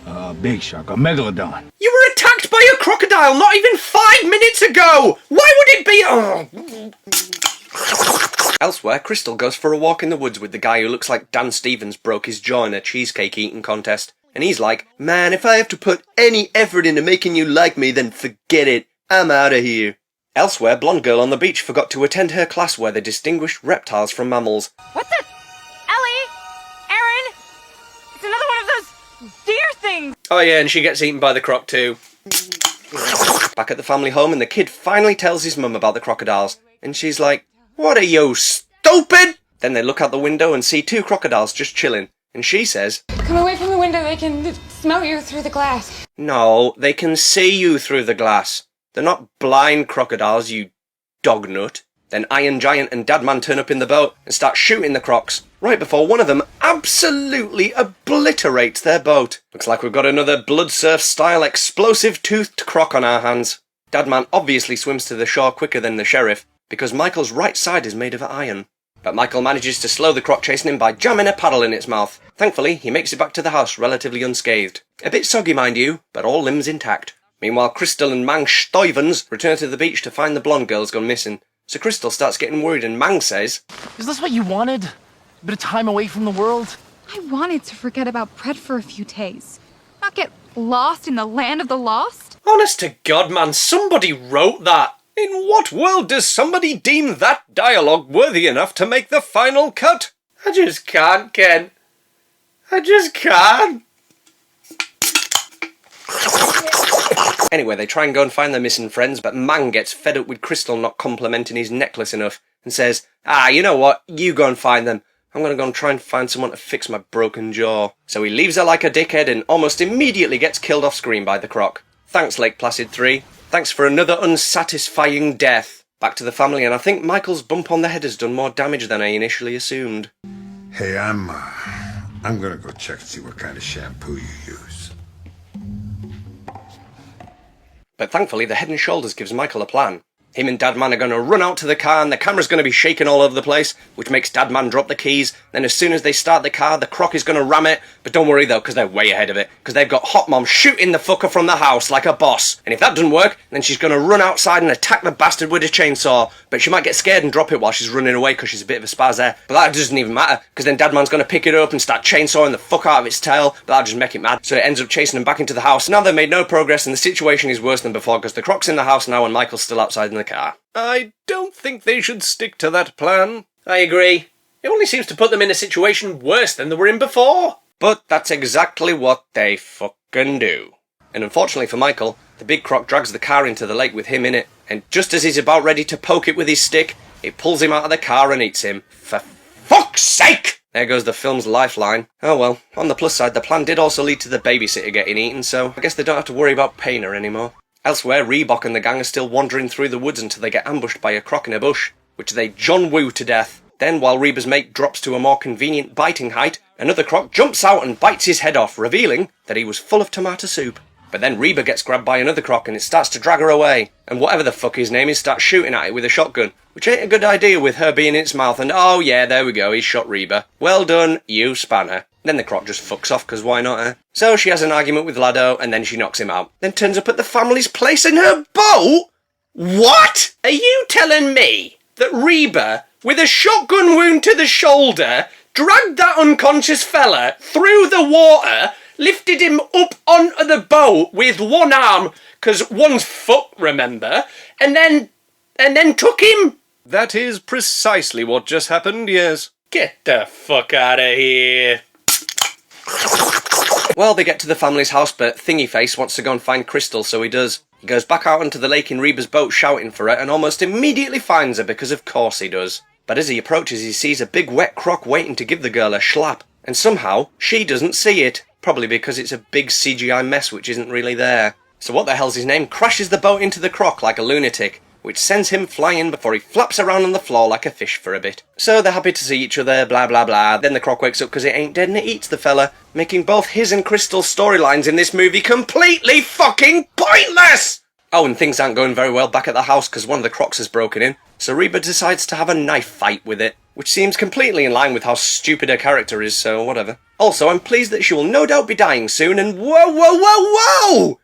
A big shark, a megalodon. You were attacked by a crocodile not even 5 minutes ago! Why would it be... Elsewhere, Crystal goes for a walk in the woods with the guy who looks like Dan Stevens broke his jaw in a cheesecake eating contest. And he's like, man, if I have to put any effort into making you like me, then forget it. I'm out of here. Elsewhere, blonde girl on the beach forgot to attend her class where they distinguished reptiles from mammals. What the? Ellie? Aaron? It's another one of those deer things! Oh yeah, and she gets eaten by the croc too. Back at the family home, and the kid finally tells his mum about the crocodiles. And she's like, what are you, stupid? Then they look out the window and see 2 crocodiles just chilling. And she says, Come away from the window, they can smell you through the glass. no, they can see you through the glass. They're not blind crocodiles, you dog nut. Then Iron Giant and Dadman turn up in the boat and start shooting the crocs, right before one of them absolutely obliterates their boat. Looks like we've got another Blood Surf-style explosive-toothed croc on our hands. Dadman obviously swims to the shore quicker than the sheriff, because Michael's right side is made of iron. But Michael manages to slow the croc chasing him by jamming a paddle in its mouth. Thankfully, he makes it back to the house relatively unscathed. A bit soggy, mind you, but all limbs intact. Meanwhile, Crystal and Mang Stuyvens return to the beach to find the blonde girl's gone missing. So Crystal starts getting worried and Mang says, Is this what you wanted? A bit of time away from the world? I wanted to forget about Pred for a few days. Not get lost in the land of the lost. honest to God, man, somebody wrote that. In what world does somebody deem that dialogue worthy enough to make the final cut? I just can't, Ken. I just can't. Anyway, they try and go and find their missing friends, but Mang gets fed up with Crystal not complimenting his necklace enough and says, you know what, you go and find them. I'm going to go and try and find someone to fix my broken jaw. So he leaves her like a dickhead and almost immediately gets killed off screen by the croc. Thanks, Lake Placid 3. Thanks for another unsatisfying death. Back to the family, and I think Michael's bump on the head has done more damage than I initially assumed. Hey, I'm gonna go check and see what kind of shampoo you use. But thankfully, the Head and Shoulders gives Michael a plan. Him and Dadman are going to run out to the car and the camera's going to be shaking all over the place, which makes Dadman drop the keys. Then as soon as they start the car, the croc is going to ram it. But don't worry though, because they're way ahead of it. Because they've got Hot Mom shooting the fucker from the house like a boss. And if that doesn't work, then she's going to run outside and attack the bastard with a chainsaw. But she might get scared and drop it while she's running away because she's a bit of a spazzer. But that doesn't even matter, because then Dadman's going to pick it up and start chainsawing the fuck out of its tail. But that'll just make it mad. So it ends up chasing them back into the house. Now they've made no progress and the situation is worse than before because the croc's in the house now and Michael's still outside in the car. I don't think they should stick to that plan. I agree. It only seems to put them in a situation worse than they were in before. But that's exactly what they fucking do. And unfortunately for Michael, the big croc drags the car into the lake with him in it, and just as he's about ready to poke it with his stick, it pulls him out of the car and eats him. For fuck's sake! There goes the film's lifeline. Oh well, on the plus side, the plan did also lead to the babysitter getting eaten, so I guess they don't have to worry about paying her anymore. Elsewhere, Reebok and the gang are still wandering through the woods until they get ambushed by a croc in a bush, which they John Woo to death. Then, while Reba's mate drops to a more convenient biting height, another croc jumps out and bites his head off, revealing that he was full of tomato soup. But then Reba gets grabbed by another croc and it starts to drag her away, and whatever the fuck his name is starts shooting at it with a shotgun, which ain't a good idea with her being in its mouth, and oh yeah, there we go, he's shot Reba. Well done, you spanner. Then the croc just fucks off, because why not, eh? So she has an argument with Lado, and then she knocks him out. Then turns up at the family's place in her boat? What? Are you telling me that Reba, with a shotgun wound to the shoulder, dragged that unconscious fella through the water, lifted him up onto the boat with one arm, because one's foot, remember, and then took him? That is precisely what just happened, yes. Get the fuck out of here. Well, they get to the family's house, but Thingyface wants to go and find Crystal, so he does. He goes back out onto the lake in Reba's boat shouting for her, and almost immediately finds her, because of course he does. But as he approaches, he sees a big wet croc waiting to give the girl a schlap, and somehow she doesn't see it. probably because it's a big CGI mess which isn't really there. So what the hell's his name crashes the boat into the croc like a lunatic, which sends him flying before he flaps around on the floor like a fish for a bit. So they're happy to see each other, blah blah blah. Then the croc wakes up because it ain't dead and it eats the fella, making both his and Crystal's storylines in this movie completely fucking pointless! Oh, and things aren't going very well back at the house because one of the crocs has broken in, so Reba decides to have a knife fight with it, which seems completely in line with how stupid her character is, so whatever. Also, I'm pleased that she will no doubt be dying soon, and whoa, whoa, whoa, whoa!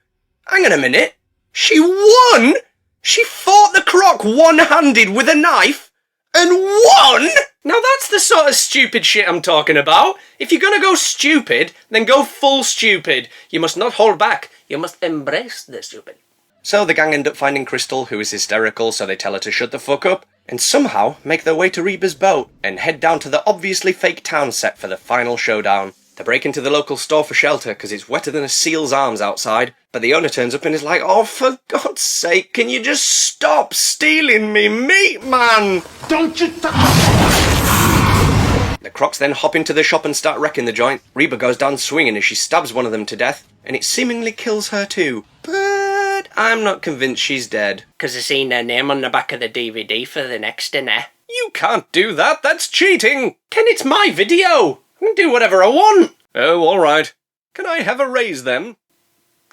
Hang on a minute. She won?! She fought the croc one-handed with a knife and won?! Now that's the sort of stupid shit I'm talking about. If you're gonna go stupid, then go full stupid. You must not hold back. You must embrace the stupid. So the gang end up finding Crystal, who is hysterical, so they tell her to shut the fuck up, and somehow make their way to Reba's boat and head down to the obviously fake town set for the final showdown. They break into the local store for shelter because it's wetter than a seal's arms outside, but the owner turns up and is like, "Oh, for God's sake, can you just stop stealing me meat, man? Don't you The crocs then hop into the shop and start wrecking the joint. Reba goes down swinging as she stabs one of them to death, and it seemingly kills her too. But I'm not convinced she's dead. Because I seen their name on the back of the DVD for the next dinner. You can't do that, that's cheating! Ken, it's my video! I can do whatever I want! Oh, alright. Can I have a raise then?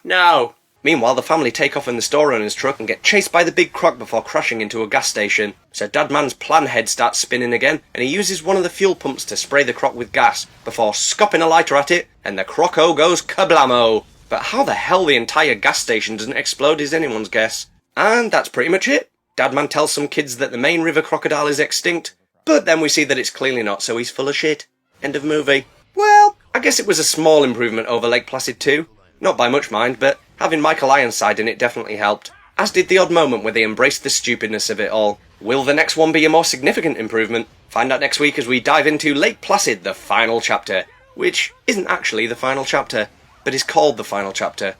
No. Meanwhile, the family take off in the store owner's truck and get chased by the big croc before crashing into a gas station. So Dadman's plan head starts spinning again, and he uses one of the fuel pumps to spray the croc with gas, before scopping a lighter at it, and the croco goes kablamo! But how the hell the entire gas station doesn't explode is anyone's guess. And that's pretty much it. Dadman tells some kids that the main river crocodile is extinct, but then we see that it's clearly not, so he's full of shit. End of movie. Well, I guess it was a small improvement over Lake Placid 2. Not by much, mind, but having Michael Ironside in it definitely helped. As did the odd moment where they embraced the stupidness of it all. Will the next one be a more significant improvement? Find out next week as we dive into Lake Placid, the final chapter. Which isn't actually the final chapter, but is called the final chapter.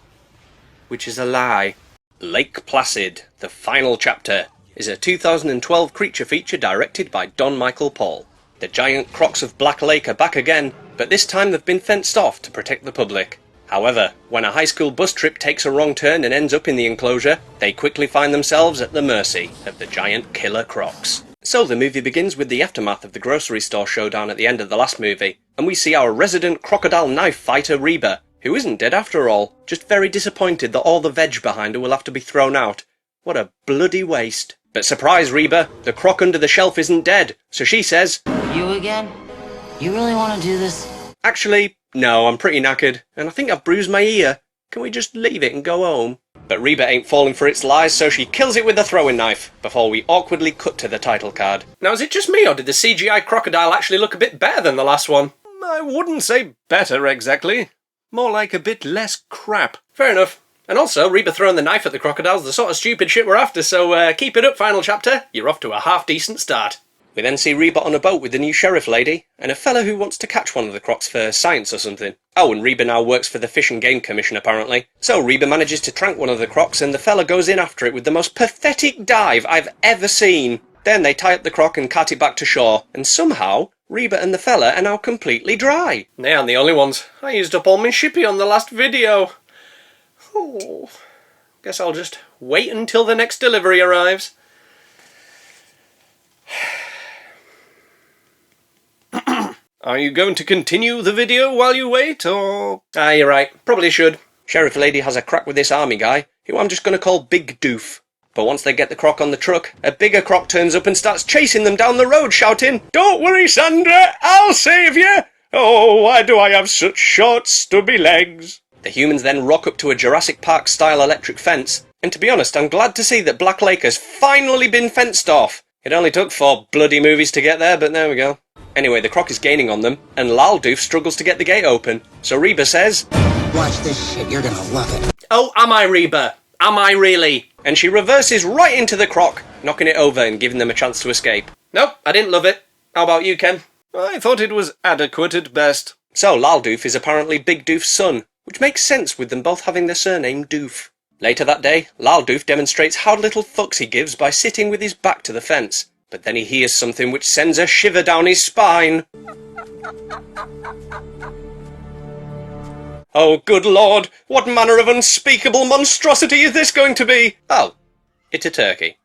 Which is a lie. Lake Placid, the final chapter, is a 2012 creature feature directed by Don Michael Paul. The giant crocs of Black Lake are back again, but this time they've been fenced off to protect the public. However, when a high school bus trip takes a wrong turn and ends up in the enclosure, they quickly find themselves at the mercy of the giant killer crocs. So the movie begins with the aftermath of the grocery store showdown at the end of the last movie, and we see our resident crocodile knife fighter Reba, who isn't dead after all, just very disappointed that all the veg behind her will have to be thrown out. What a bloody waste. But surprise Reba, the croc under the shelf isn't dead, so she says, "You again? You really want to do this?" Actually, no, I'm pretty knackered, and I think I've bruised my ear. Can we just leave it and go home? But Reba ain't falling for its lies, so she kills it with a throwing knife, before we awkwardly cut to the title card. Now, is it just me, or did the CGI crocodile actually look a bit better than the last one? I wouldn't say better, exactly. More like a bit less crap. Fair enough. And also, Reba throwing the knife at the crocodile's the sort of stupid shit we're after, so keep it up, final chapter. You're off to a half-decent start. We then see Reba on a boat with the new sheriff lady, and a fella who wants to catch one of the crocs for science or something. Oh, and Reba now works for the Fish and Game Commission, apparently. So Reba manages to trank one of the crocs, and the fella goes in after it with the most pathetic dive I've ever seen. Then they tie up the croc and cart it back to shore, and somehow, Reba and the fella are now completely dry. They aren't the only ones. I used up all my shippy on the last video. Oh, guess I'll just wait until the next delivery arrives. Are you going to continue the video while you wait, or...? Ah, you're right. Probably should. Sheriff lady has a crack with this army guy, who I'm just going to call Big Doof. But once they get the croc on the truck, a bigger croc turns up and starts chasing them down the road, shouting, "Don't worry, Sandra, I'll save you! Oh, why do I have such short, stubby legs?" The humans then rock up to a Jurassic Park-style electric fence, and to be honest, I'm glad to see that Black Lake has finally been fenced off. It only took 4 bloody movies to get there, but there we go. Anyway, the croc is gaining on them, and Lal Doof struggles to get the gate open. So Reba says, "Watch this shit, you're gonna love it." "Oh, am I, Reba? Am I really?" And she reverses right into the croc, knocking it over and giving them a chance to escape. Nope, I didn't love it. How about you, Ken? I thought it was adequate at best. So Lal Doof is apparently Big Doof's son, which makes sense with them both having the surname Doof. Later that day, Lal Doof demonstrates how little fucks he gives by sitting with his back to the fence. But then he hears something which sends a shiver down his spine. Oh, good lord, what manner of unspeakable monstrosity is this going to be? Oh, it's a turkey.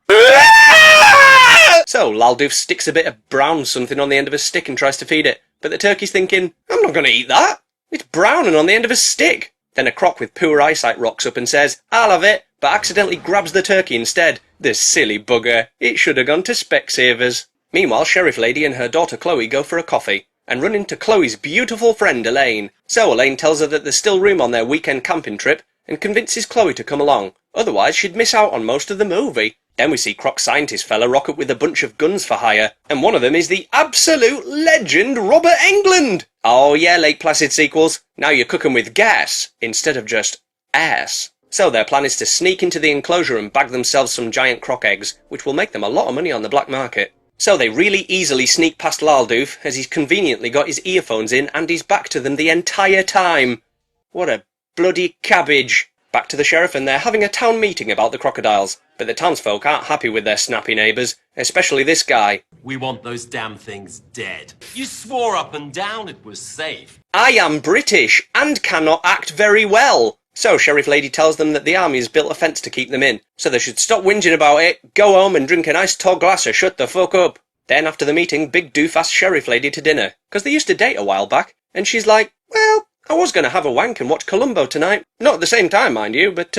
So, Laldoof sticks a bit of brown something on the end of a stick and tries to feed it, but the turkey's thinking, I'm not going to eat that. It's brown and on the end of a stick. Then a croc with poor eyesight rocks up and says, I'll have it, but accidentally grabs the turkey instead. The silly bugger. It should have gone to Specsavers. Meanwhile, Sheriff Lady and her daughter Chloe go for a coffee and run into Chloe's beautiful friend Elaine. So Elaine tells her that there's still room on their weekend camping trip and convinces Chloe to come along. Otherwise, she'd miss out on most of the movie. Then we see Croc Scientist fella rock up with a bunch of guns for hire, and one of them is the absolute legend Robert Englund! Oh yeah, Lake Placid sequels. Now you're cooking with gas, instead of just ass. So their plan is to sneak into the enclosure and bag themselves some giant croc eggs, which will make them a lot of money on the black market. So they really easily sneak past Laldoof, as he's conveniently got his earphones in and he's back to them the entire time. What a bloody cabbage. Back to the sheriff, and they're having a town meeting about the crocodiles, but the townsfolk aren't happy with their snappy neighbours, especially this guy. We want those damn things dead. You swore up and down it was safe. I am British, and cannot act very well. So Sheriff Lady tells them that the army has built a fence to keep them in, so they should stop whinging about it, go home and drink a nice tall glass or shut the fuck up. Then after the meeting, Big Doof asks Sheriff Lady to dinner, because they used to date a while back, and she's like, well, I was going to have a wank and watch Columbo tonight. Not at the same time, mind you, but,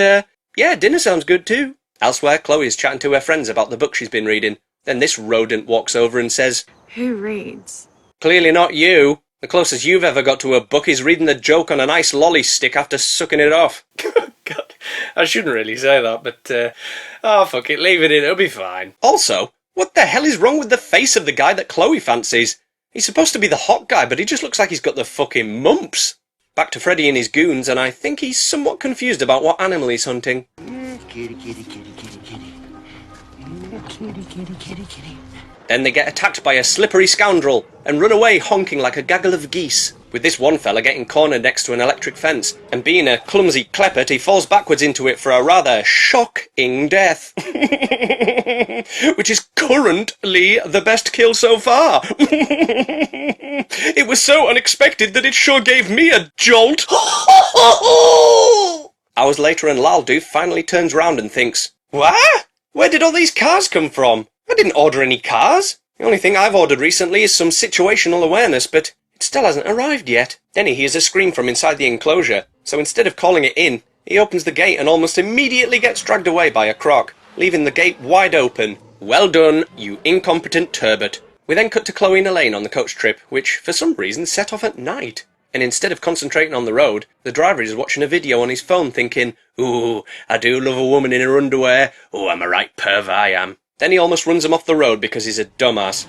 yeah, dinner sounds good too. Elsewhere, Chloe's chatting to her friends about the book she's been reading. Then this rodent walks over and says, Who reads? Clearly not you. The closest you've ever got to a book is reading the joke on an ice lolly stick after sucking it off. God, I shouldn't really say that, but, oh, fuck it, leave it in, it'll be fine. Also, what the hell is wrong with the face of the guy that Chloe fancies? He's supposed to be the hot guy, but he just looks like he's got the fucking mumps. Back to Freddy and his goons, and I think he's somewhat confused about what animal he's hunting. Kitty, kitty, kitty, kitty, kitty. Kitty, kitty, kitty, kitty. Then they get attacked by a slippery scoundrel and run away honking like a gaggle of geese, with this one fella getting cornered next to an electric fence, and being a clumsy kleppert, he falls backwards into it for a rather shocking death. Which is currently the best kill so far. It was so unexpected that it sure gave me a jolt. Hours later, and Laldoof finally turns round and thinks, what? Where did all these cars come from? I didn't order any cars. The only thing I've ordered recently is some situational awareness, but it still hasn't arrived yet. Then he hears a scream from inside the enclosure, so instead of calling it in, he opens the gate and almost immediately gets dragged away by a croc, leaving the gate wide open. Well done, you incompetent turbot. We then cut to Chloe and Elaine on the coach trip, which for some reason set off at night. And instead of concentrating on the road, the driver is watching a video on his phone thinking, ooh, I do love a woman in her underwear. Ooh, I'm a right perv, I am. Then he almost runs him off the road because he's a dumbass.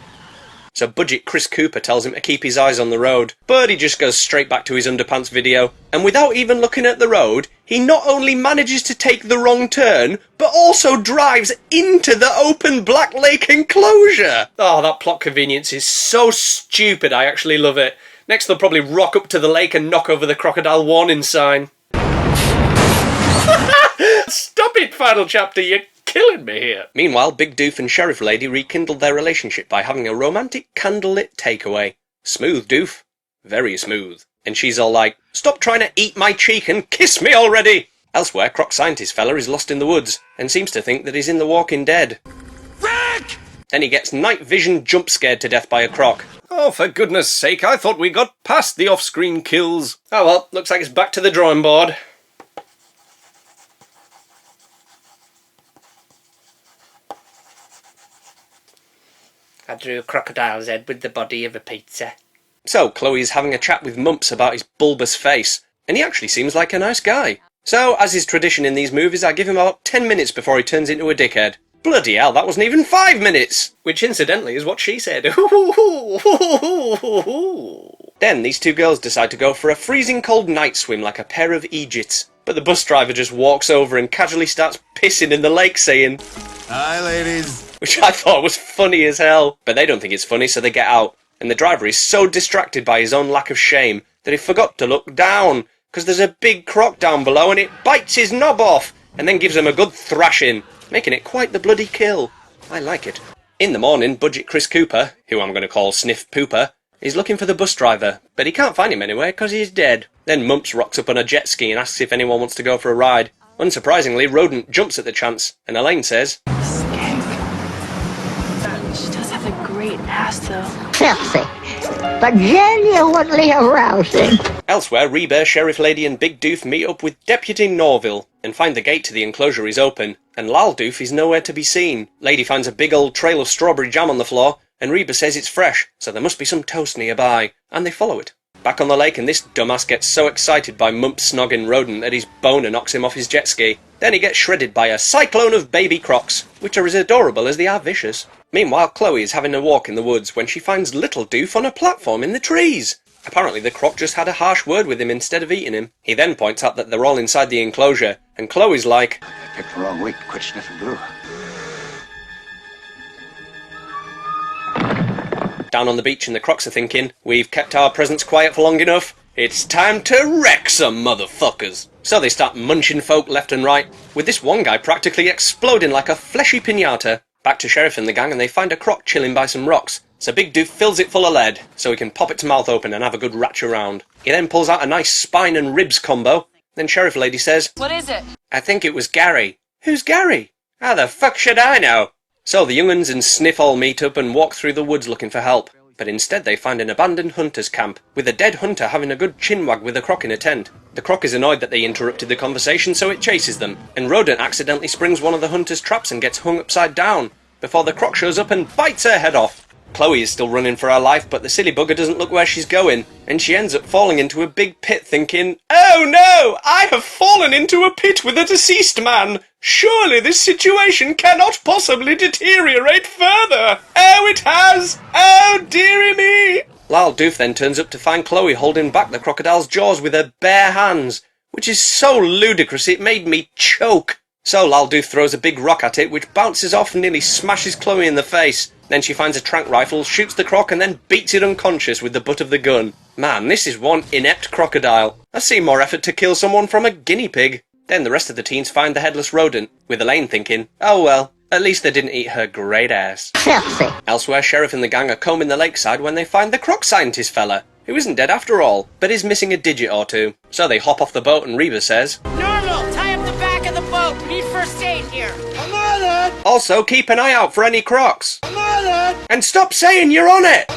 So budget Chris Cooper tells him to keep his eyes on the road, but he just goes straight back to his underpants video. And without even looking at the road, he not only manages to take the wrong turn, but also drives into the open Black Lake enclosure. Oh, that plot convenience is so stupid, I actually love it. Next they'll probably rock up to the lake and knock over the crocodile warning sign. Stop it, final chapter, you're killing me here. Meanwhile, Big Doof and Sheriff Lady rekindled their relationship by having a romantic candlelit takeaway. Smooth, Doof. Very smooth. And she's all like, stop trying to eat my cheek and kiss me already! Elsewhere, Croc Scientist fella is lost in the woods and seems to think that he's in The Walking Dead. Rick! Then he gets night vision jump scared to death by a croc. Oh, for goodness sake, I thought we got past the off-screen kills. Oh well, looks like it's back to the drawing board. I drew a crocodile's head with the body of a pizza. So, Chloe's having a chat with Mumps about his bulbous face, and he actually seems like a nice guy. So, as is tradition in these movies, I give him about 10 minutes before he turns into a dickhead. Bloody hell, that wasn't even 5 minutes! Which, incidentally, is what she said. Then, these two girls decide to go for a freezing cold night swim like a pair of Egypts. But the bus driver just walks over and casually starts pissing in the lake, saying, "Hi, ladies." Which I thought was funny as hell. But they don't think it's funny, so they get out. And the driver is so distracted by his own lack of shame that he forgot to look down, because there's a big croc down below and it bites his knob off, and then gives him a good thrashing, making it quite the bloody kill. I like it. In the morning, budget Chris Cooper, who I'm going to call Sniff Pooper, He's looking for the bus driver, but he can't find him anywhere because he's dead. Then Mumps rocks up on a jet ski and asks if anyone wants to go for a ride. Unsurprisingly, Rodent jumps at the chance, and Elaine says, She does have a great ass, though. Filthy, but genuinely arousing. Elsewhere, Reba, Sheriff Lady and Big Doof meet up with Deputy Norville and find the gate to the enclosure is open, and Lal Doof is nowhere to be seen. Lady finds a big old trail of strawberry jam on the floor, and Reba says it's fresh, so there must be some toast nearby, and they follow it. Back on the lake, and this dumbass gets so excited by Mumps snogging Rodent that his boner knocks him off his jet ski. Then he gets shredded by a cyclone of baby crocs, which are as adorable as they are vicious. Meanwhile, Chloe is having a walk in the woods when she finds Little Doof on a platform in the trees. Apparently the croc just had a harsh word with him instead of eating him. He then points out that they're all inside the enclosure, and Chloe's like, I picked the wrong week to quit sniffing glue. Down on the beach, and the crocs are thinking, we've kept our presence quiet for long enough. It's time to wreck some motherfuckers. So they start munching folk left and right, with this one guy practically exploding like a fleshy piñata. Back to Sheriff and the gang, and they find a croc chilling by some rocks. So Big Doof fills it full of lead, so he can pop its mouth open and have a good ratch around. He then pulls out a nice spine and ribs combo. Then Sheriff Lady says, What is it? I think it was Gary. Who's Gary? How the fuck should I know? So the young'uns and Sniff all meet up and walk through the woods looking for help. But instead they find an abandoned hunter's camp, with a dead hunter having a good chinwag with a croc in a tent. The croc is annoyed that they interrupted the conversation, so it chases them, and Rodent accidentally springs one of the hunter's traps and gets hung upside down, before the croc shows up and bites her head off. Chloe is still running for her life, but the silly bugger doesn't look where she's going, and she ends up falling into a big pit thinking, oh no, I have fallen into a pit with a deceased man. Surely this situation cannot possibly deteriorate further. Oh, it has. Oh, dearie me. Lal Doof then turns up to find Chloe holding back the crocodile's jaws with her bare hands, which is so ludicrous it made me choke. So Lal Doof throws a big rock at it, which bounces off and nearly smashes Chloe in the face. Then she finds a tranq rifle, shoots the croc, and then beats it unconscious with the butt of the gun. Man, this is one inept crocodile. I've seen more effort to kill someone from a guinea pig. Then the rest of the teens find the headless rodent, with Elaine thinking, oh well, at least they didn't eat her great ass. Filthy. Elsewhere, Sheriff and the gang are combing the lakeside when they find the croc scientist fella, who isn't dead after all, but is missing a digit or two. So they hop off the boat and Reba says, Normal, tie up the back of the boat. We need first aid here. also keep an eye out for any crocs. And stop saying you're on it!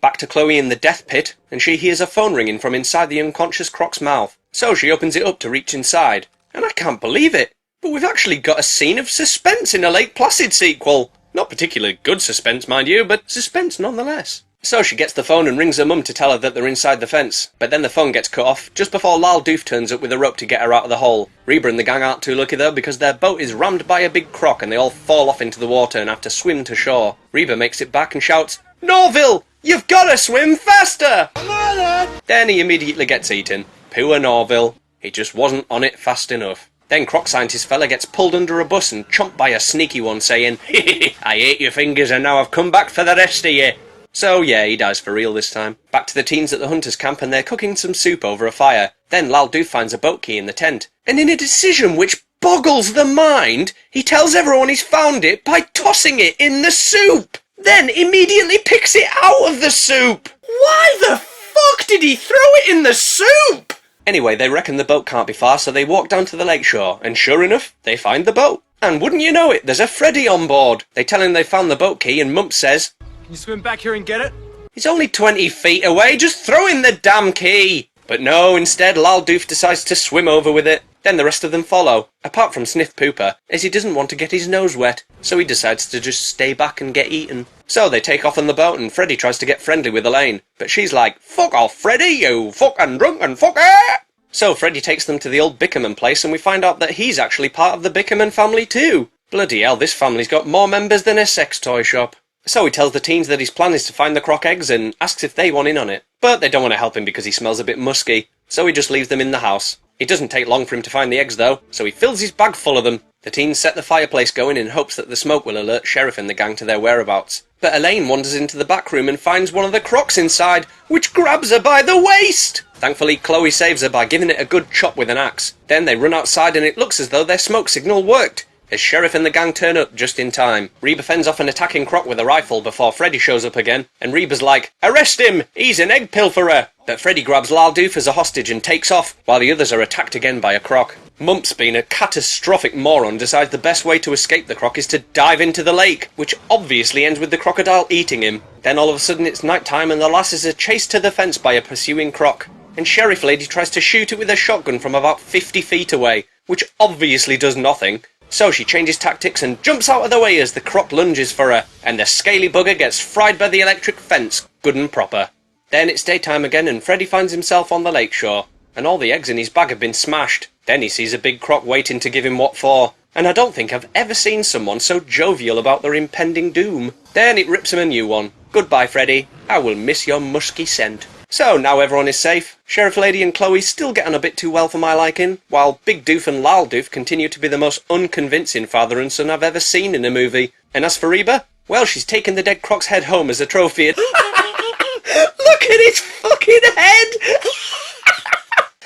Back to Chloe in the death pit, and she hears a phone ringing from inside the unconscious croc's mouth. So she opens it up to reach inside. And I can't believe it, but we've actually got a scene of suspense in a Lake Placid sequel. Not particularly good suspense, mind you, but suspense nonetheless. So she gets the phone and rings her mum to tell her that they're inside the fence. But then the phone gets cut off just before Lal Doof turns up with a rope to get her out of the hole. Reba and the gang aren't too lucky though, because their boat is rammed by a big croc and they all fall off into the water and have to swim to shore. Reba makes it back and shouts, Norville! You've gotta swim faster! Then he immediately gets eaten. Poor Norville. He just wasn't on it fast enough. Then croc scientist fella gets pulled under a bus and chomped by a sneaky one saying, I ate your fingers and now I've come back for the rest of you. So yeah, he dies for real this time. Back to the teens at the hunter's camp and they're cooking some soup over a fire. Then Lal Doof finds a boat key in the tent. And in a decision which boggles the mind, he tells everyone he's found it by tossing it in the soup. Then immediately picks it out of the soup. Why the fuck did he throw it in the soup? Anyway, they reckon the boat can't be far, so they walk down to the lakeshore, and sure enough, they find the boat. And wouldn't you know it, there's a Freddy on board. They tell him they found the boat key, and Mumps says, Can you swim back here and get it? He's only 20 feet away, just throw in the damn key. But no, instead Lal Doof decides to swim over with it. Then the rest of them follow, apart from Sniff Pooper, as he doesn't want to get his nose wet, so he decides to just stay back and get eaten. So they take off on the boat and Freddy tries to get friendly with Elaine, but she's like, fuck off Freddy, you fucking drunken fucker! So Freddy takes them to the old Bickerman place and we find out that he's actually part of the Bickerman family too. Bloody hell, this family's got more members than a sex toy shop. So he tells the teens that his plan is to find the croc eggs and asks if they want in on it. But they don't want to help him because he smells a bit musky, so he just leaves them in the house. It doesn't take long for him to find the eggs though, so he fills his bag full of them. The teens set the fireplace going in hopes that the smoke will alert Sheriff and the gang to their whereabouts. But Elaine wanders into the back room and finds one of the crocs inside, which grabs her by the waist! Thankfully, Chloe saves her by giving it a good chop with an axe. Then they run outside and it looks as though their smoke signal worked, as Sheriff and the gang turn up just in time. Reba fends off an attacking croc with a rifle before Freddy shows up again, and Reba's like, "Arrest him! He's an egg pilferer!" But Freddy grabs Lal Doof as a hostage and takes off, while the others are attacked again by a croc. Mumps, being a catastrophic moron, decides the best way to escape the croc is to dive into the lake, which obviously ends with the crocodile eating him. Then all of a sudden it's night time and the lasses are chased to the fence by a pursuing croc, and Sheriff Lady tries to shoot it with a shotgun from about 50 feet away, which obviously does nothing. So she changes tactics and jumps out of the way as the croc lunges for her, and the scaly bugger gets fried by the electric fence, good and proper. Then it's daytime again and Freddy finds himself on the lake shore, and all the eggs in his bag have been smashed. Then he sees a big croc waiting to give him what for, and I don't think I've ever seen someone so jovial about their impending doom. Then it rips him a new one. Goodbye, Freddy. I will miss your musky scent. So now everyone is safe. Sheriff Lady and Chloe still get on a bit too well for my liking, while Big Doof and Lal Doof continue to be the most unconvincing father and son I've ever seen in a movie. And as for Reba, well, she's taken the dead croc's head home as a trophy. Look at its fucking head!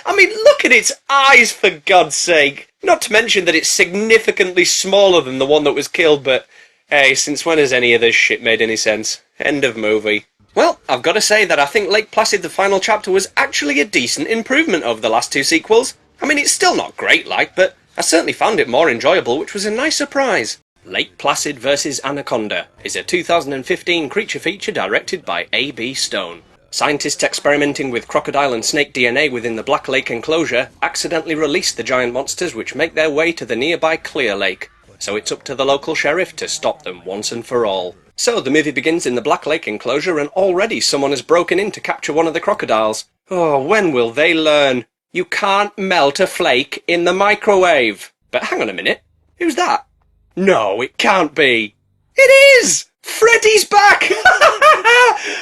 I mean, look at its eyes, for God's sake. Not to mention that it's significantly smaller than the one that was killed, but hey, since when has any of this shit made any sense? End of movie. Well, I've got to say that I think Lake Placid, the final chapter, was actually a decent improvement over the last two sequels. I mean, it's still not great, but I certainly found it more enjoyable, which was a nice surprise. Lake Placid vs. Anaconda is a 2015 creature feature directed by A.B. Stone. Scientists experimenting with crocodile and snake DNA within the Black Lake enclosure accidentally released the giant monsters which make their way to the nearby Clear Lake, so it's up to the local sheriff to stop them once and for all. So the movie begins in the Black Lake enclosure and already someone has broken in to capture one of the crocodiles. Oh, when will they learn? You can't melt a flake in the microwave. But hang on a minute, who's that? No, it can't be. It is! Freddy's back!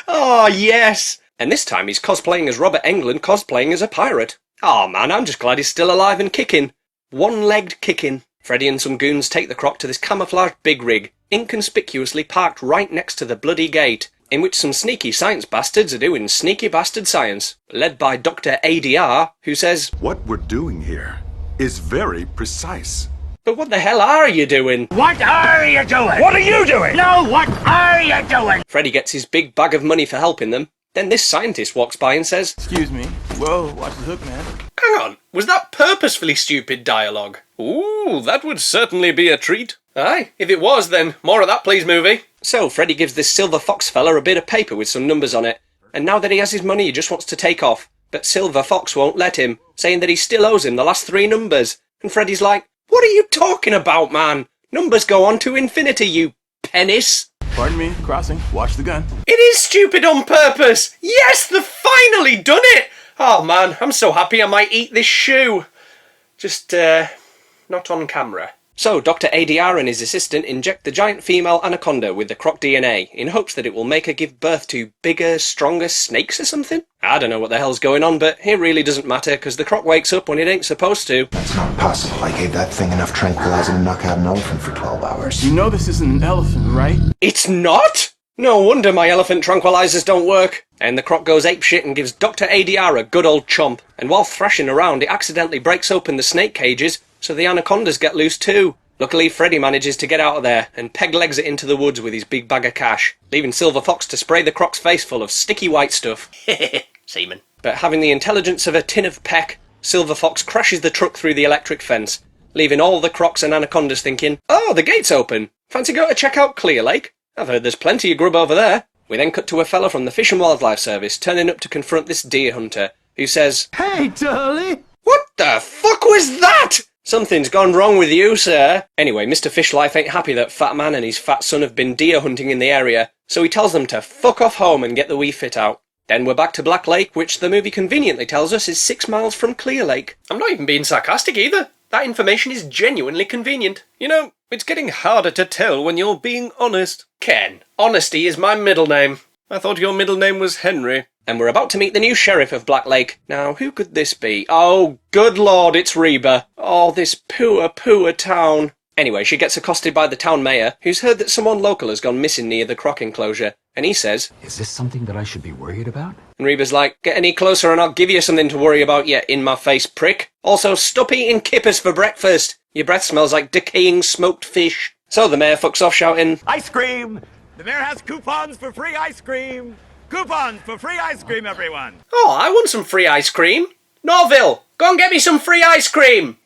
Oh, yes! And this time he's cosplaying as Robert Englund, cosplaying as a pirate. Oh man, I'm just glad he's still alive and kicking. One-legged kicking. Freddy and some goons take the croc to this camouflaged big rig, inconspicuously parked right next to the bloody gate, in which some sneaky science bastards are doing sneaky bastard science, led by Dr. ADR, who says, "What we're doing here is very precise." But what the hell are you doing? What are you doing? What are you doing? No, what are you doing? Freddy gets his big bag of money for helping them. Then this scientist walks by and says, "Excuse me. Whoa, watch the hook, man." Hang on, was that purposefully stupid dialogue? Ooh, that would certainly be a treat. Aye, if it was, then more of that please, movie. So Freddy gives this Silver Fox fella a bit of paper with some numbers on it, and now that he has his money he just wants to take off, but Silver Fox won't let him, saying that he still owes him the last 3 numbers, and Freddy's like, "What are you talking about, man? Numbers go on to infinity, you penis." Pardon me, crossing. Watch the gun. It is stupid on purpose! Yes, they've finally done it! Oh man, I'm so happy I might eat this shoe. Just, not on camera. So Dr. ADR and his assistant inject the giant female anaconda with the croc DNA in hopes that it will make her give birth to bigger, stronger snakes or something? I don't know what the hell's going on, but it really doesn't matter because the croc wakes up when it ain't supposed to. That's not possible. I gave that thing enough tranquilizer to knock out an elephant for 12 hours. You know this isn't an elephant, right? It's not? No wonder my elephant tranquilizers don't work. And the croc goes apeshit and gives Dr. ADR a good old chomp. And while thrashing around, it accidentally breaks open the snake cages, so the anacondas get loose too. Luckily, Freddy manages to get out of there and peg legs it into the woods with his big bag of cash, leaving Silver Fox to spray the croc's face full of sticky white stuff. Semen. But having the intelligence of a tin of peck, Silver Fox crashes the truck through the electric fence, leaving all the crocs and anacondas thinking, "Oh, the gate's open. Fancy going to check out Clear Lake? I've heard there's plenty of grub over there." We then cut to a fella from the Fish and Wildlife Service turning up to confront this deer hunter, who says, "Hey, Dolly!" "What the fuck was that? Something's gone wrong with you, sir." Anyway, Mr. Fishlife ain't happy that Fat Man and his fat son have been deer hunting in the area, so he tells them to fuck off home and get the wee fit out. Then we're back to Black Lake, which the movie conveniently tells us is 6 miles from Clear Lake. I'm not even being sarcastic either. That information is genuinely convenient. You know, it's getting harder to tell when you're being honest. Ken, honesty is my middle name. I thought your middle name was Henry. And we're about to meet the new sheriff of Black Lake. Now, who could this be? Oh, good lord, it's Reba. Oh, this poor, poor town. Anyway, she gets accosted by the town mayor, who's heard that someone local has gone missing near the croc enclosure, and he says, Is this something that I should be worried about? and Reba's like, get any closer and I'll give you something to worry about, you in-my-face prick. Also, stop eating kippers for breakfast. Your breath smells like decaying smoked fish. So the mayor fucks off shouting, Ice cream! The mayor has coupons for free ice cream! Coupons for free ice cream, everyone! oh, I want some free ice cream. Norville, go and get me some free ice cream.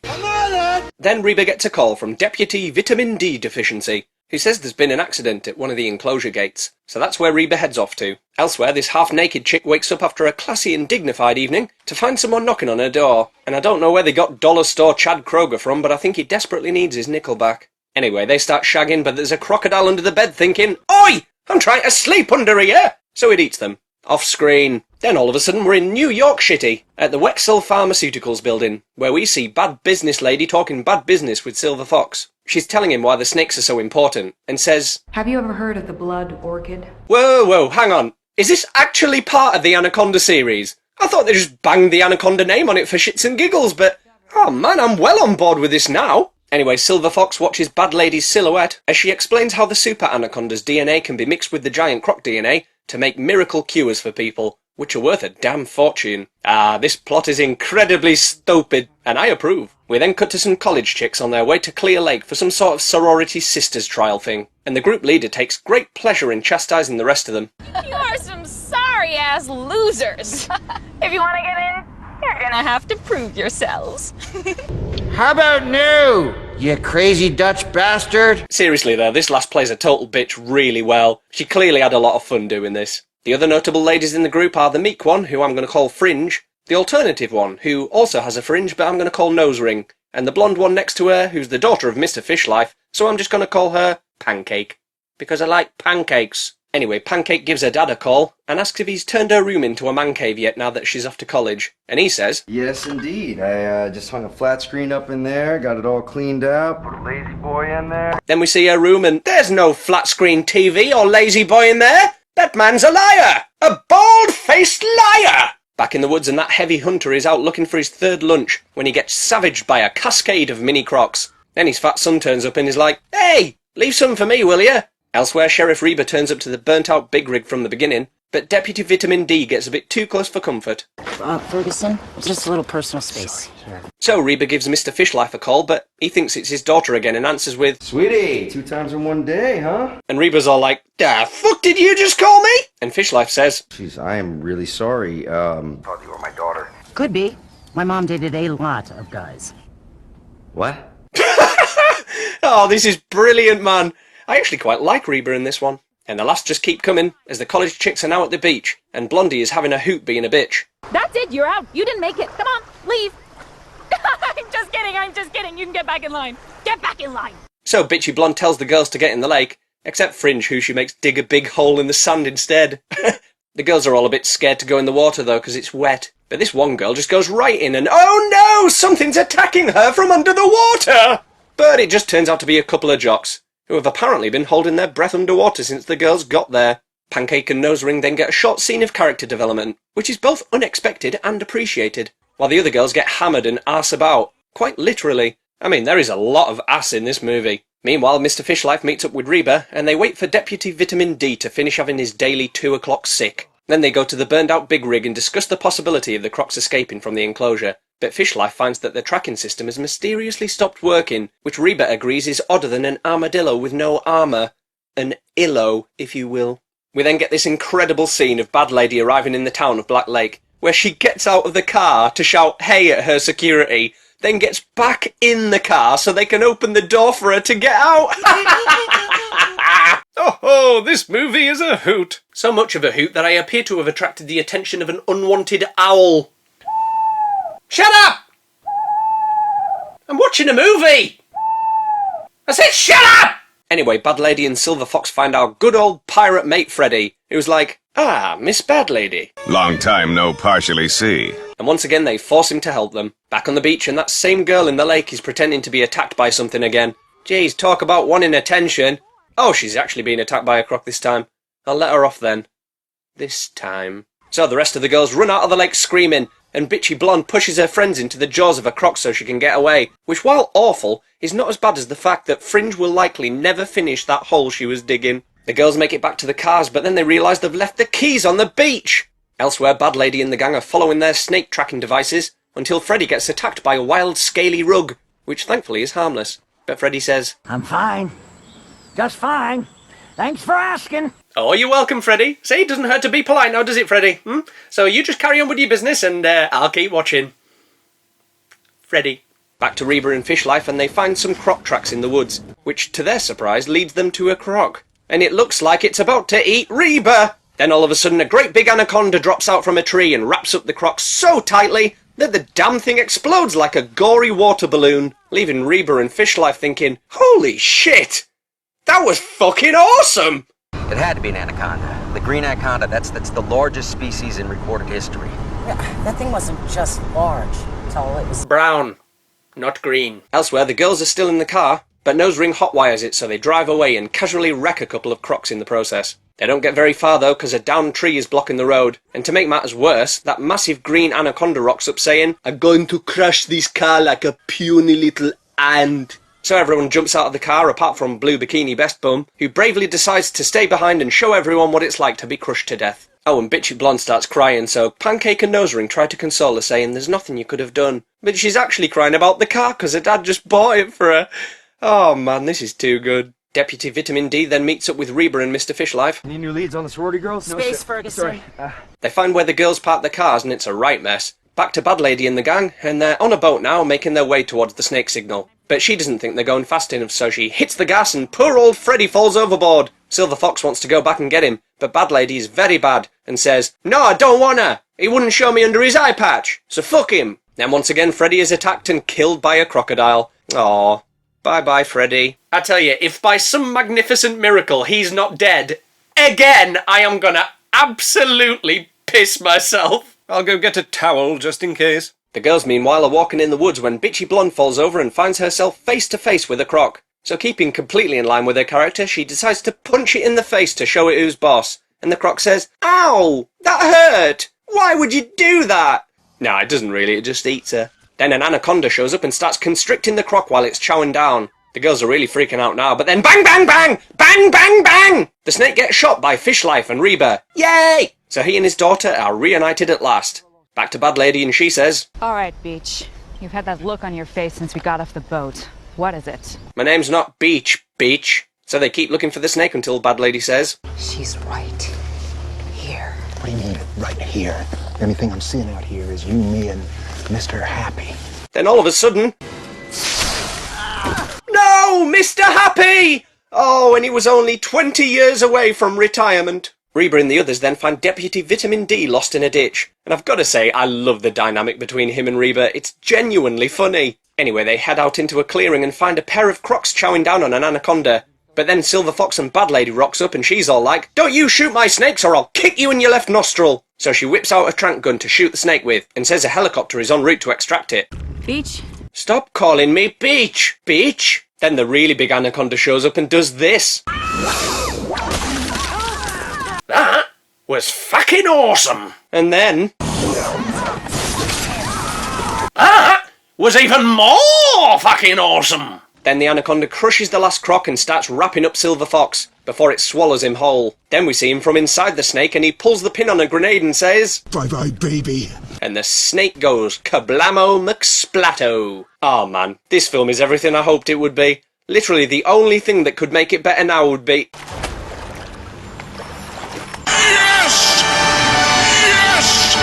Then Reba gets a call from Deputy Vitamin D Deficiency, who says there's been an accident at one of the enclosure gates. So that's where Reba heads off to. Elsewhere, this half-naked chick wakes up after a classy and dignified evening to find someone knocking on her door. And I don't know where they got dollar store Chad Kroger from, but I think he desperately needs his nickel back. Anyway, they start shagging, but there's a crocodile under the bed thinking, Oi! I'm trying to sleep under here! So it eats them. Off screen. Then all of a sudden we're in New York City, at the Wexel Pharmaceuticals building, where we see bad business lady talking bad business with Silver Fox. She's telling him why the snakes are so important, and says, Have you ever heard of the blood orchid? Whoa, hang on. Is this actually part of the Anaconda series? I thought they just banged the Anaconda name on it for shits and giggles, but... oh man, I'm well on board with this now. Anyway, Silver Fox watches Bad Lady's silhouette as she explains how the Super Anaconda's DNA can be mixed with the giant croc DNA to make miracle cures for people, which are worth a damn fortune. Ah, this plot is incredibly stupid, and I approve. We then cut to some college chicks on their way to Clear Lake for some sort of sorority sisters trial thing, and the group leader takes great pleasure in chastising the rest of them. You are some sorry-ass losers. If you want to get in, you're gonna have to prove yourselves. How about new, you crazy Dutch bastard? Seriously though, this lass plays a total bitch really well. She clearly had a lot of fun doing this. The other notable ladies in the group are the meek one, who I'm going to call Fringe, the alternative one, who also has a fringe but I'm going to call Nose Ring, and the blonde one next to her, who's the daughter of Mr. Fishlife, so I'm just going to call her Pancake. Because I like pancakes. Anyway, Pancake gives her dad a call and asks if he's turned her room into a man cave yet now that she's off to college. And he says, Yes, indeed. I just hung a flat screen up in there, got it all cleaned out, put a lazy boy in there. Then we see her room and there's no flat screen TV or lazy boy in there. That man's a liar! A bald-faced liar! Back in the woods, and that heavy hunter is out looking for his third lunch when he gets savaged by a cascade of mini crocs. Then his fat son turns up and is like, Hey, leave some for me, will ya? Elsewhere, Sheriff Reba turns up to the burnt-out big rig from the beginning, but Deputy Vitamin D gets a bit too close for comfort. Ferguson, just a little personal space here. So Reba gives Mr. Fishlife a call, but he thinks it's his daughter again and answers with, Sweetie, 2 times in one day, huh? And Reba's all like, The fuck did you just call me? And Fishlife says, Jeez, I am really sorry, thought you were my daughter. Could be. My mom dated a lot of guys. What? Oh, this is brilliant, man. I actually quite like Reba in this one. And the laughs just keep coming, as the college chicks are now at the beach, and Blondie is having a hoot being a bitch. That's it, you're out. You didn't make it. Come on, leave. I'm just kidding. You can get back in line. Get back in line. So Bitchy Blonde tells the girls to get in the lake, except Fringe, who she makes dig a big hole in the sand instead. The girls are all a bit scared to go in the water though, because it's wet. But this one girl just goes right in and, oh no, something's attacking her from under the water! But it just turns out to be a couple of jocks, who have apparently been holding their breath underwater since the girls got there. Pancake and Nose Ring then get a short scene of character development, which is both unexpected and appreciated, while the other girls get hammered and arse about, quite literally. I mean, there is a lot of ass in this movie. Meanwhile, Mr. Fishlife meets up with Reba, and they wait for Deputy Vitamin D to finish having his daily 2 o'clock sick. Then they go to the burned-out big rig and discuss the possibility of the crocs escaping from the enclosure. But Fishlife finds that the tracking system has mysteriously stopped working, which Reba agrees is odder than an armadillo with no armour. An illo, if you will. We then get this incredible scene of Bad Lady arriving in the town of Black Lake, where she gets out of the car to shout hey at her security, then gets back in the car so they can open the door for her to get out. Oh, this movie is a hoot. So much of a hoot that I appear to have attracted the attention of an unwanted owl. Shut up! I'm watching a movie! I said shut up! Anyway, Bad Lady and Silver Fox find our good old pirate mate Freddy, who's like, Miss Bad Lady. Long time no partially see. And once again they force him to help them. Back on the beach, and that same girl in the lake is pretending to be attacked by something again. Jeez, talk about wanting attention. Oh, she's actually being attacked by a croc this time. I'll let her off then. This time. So the rest of the girls run out of the lake screaming, and Bitchy Blonde pushes her friends into the jaws of a croc so she can get away, which, while awful, is not as bad as the fact that Fringe will likely never finish that hole she was digging. The girls make it back to the cars, but then they realise they've left the keys on the beach. Elsewhere, Bad Lady and the gang are following their snake tracking devices until Freddy gets attacked by a wild, scaly rug, which thankfully is harmless. But Freddy says, I'm fine. Just fine. Thanks for asking. "Oh, you're welcome, Freddy. See, it doesn't hurt to be polite now, does it, Freddy? So you just carry on with your business and I'll keep watching." Freddy. Back to Reba and Fish Life, and they find some croc tracks in the woods, which to their surprise leads them to a croc. And it looks like it's about to eat Reba! Then all of a sudden a great big anaconda drops out from a tree and wraps up the croc so tightly that the damn thing explodes like a gory water balloon, leaving Reba and Fish Life thinking, holy shit! That was fucking awesome! It had to be an anaconda. The green anaconda, that's the largest species in recorded history. Yeah, that thing wasn't just large. It's all it was. Brown, not green. Elsewhere, the girls are still in the car, but Nosering hotwires it so they drive away and casually wreck a couple of crocs in the process. They don't get very far though, because a downed tree is blocking the road, and to make matters worse, that massive green anaconda rocks up saying, "I'm going to crush this car like a puny little ant." So everyone jumps out of the car apart from Blue Bikini Best Bum, who bravely decides to stay behind and show everyone what it's like to be crushed to death. Oh, and Bitchy Blonde starts crying, so Pancake and Nosering try to console her, saying there's nothing you could have done. But she's actually crying about the car because her dad just bought it for her. Oh man, this is too good. Deputy Vitamin D then meets up with Reba and Mr. Fishlife. Any new leads on the sorority girls? Space, Ferguson. Sorry. They find where the girls park their cars and it's a right mess. Back to Bad Lady and the gang, and they're on a boat now making their way towards the snake signal. But she doesn't think they're going fast enough, so she hits the gas and poor old Freddy falls overboard. Silver Fox wants to go back and get him, but Bad Lady is very bad and says, "No, I don't wanna! He wouldn't show me under his eye patch, so fuck him!" Then once again Freddy is attacked and killed by a crocodile. Aww. Bye-bye, Freddy. I tell you, if by some magnificent miracle he's not dead, again, I am gonna absolutely piss myself. I'll go get a towel just in case. The girls, meanwhile, are walking in the woods when Bitchy Blonde falls over and finds herself face to face with a croc. So keeping completely in line with her character, she decides to punch it in the face to show it who's boss. And the croc says, "Ow! That hurt! Why would you do that?" No, it doesn't really, it just eats her. Then an anaconda shows up and starts constricting the croc while it's chowing down. The girls are really freaking out now, but then bang, bang, bang! Bang, bang, bang! The snake gets shot by Fishlife and Reba. Yay! So he and his daughter are reunited at last. Back to Bad Lady and she says, All right, Beach. You've had that look on your face since we got off the boat. What is it? "My name's not Beach, Beach." So they keep looking for the snake until Bad Lady says, She's right here. What do you mean, right here? The only thing I'm seeing out here is you, me, and Mr. Happy. Then all of a sudden... No! Mr. Happy! Oh, and he was only 20 years away from retirement. Reba and the others then find Deputy Vitamin D lost in a ditch. And I've got to say, I love the dynamic between him and Reba. It's genuinely funny. Anyway, they head out into a clearing and find a pair of crocs chowing down on an anaconda. But then Silver Fox and Bad Lady rocks up and she's all like, "Don't you shoot my snakes or I'll kick you in your left nostril." So she whips out a trank gun to shoot the snake with and says a helicopter is en route to extract it. Beach? "Stop calling me Beach, Beach." Then the really big anaconda shows up and does this. That was fucking awesome. And then... that was even more fucking awesome. Then the anaconda crushes the last croc and starts wrapping up Silver Fox before it swallows him whole. Then we see him from inside the snake and he pulls the pin on a grenade and says, "Bye-bye, baby." And the snake goes kablamo McSplatto. Oh man, this film is everything I hoped it would be. Literally the only thing that could make it better now would be... Yes! Yes!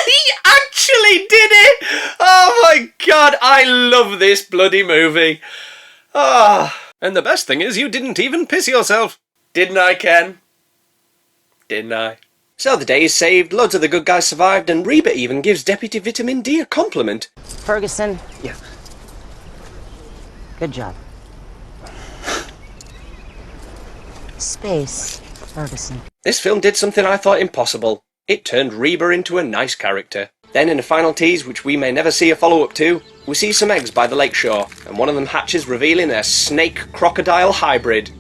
He actually did it! Oh my god, I love this bloody movie. Ah, and the best thing is you didn't even piss yourself. Didn't I, Ken? Didn't I? So the day is saved, loads of the good guys survived, and Reba even gives Deputy Vitamin D a compliment. Ferguson? Yeah. Good job. Space, Ferguson. This film did something I thought impossible. It turned Reba into a nice character. Then in a final tease, which we may never see a follow-up to, we see some eggs by the lakeshore, and one of them hatches revealing a snake-crocodile hybrid.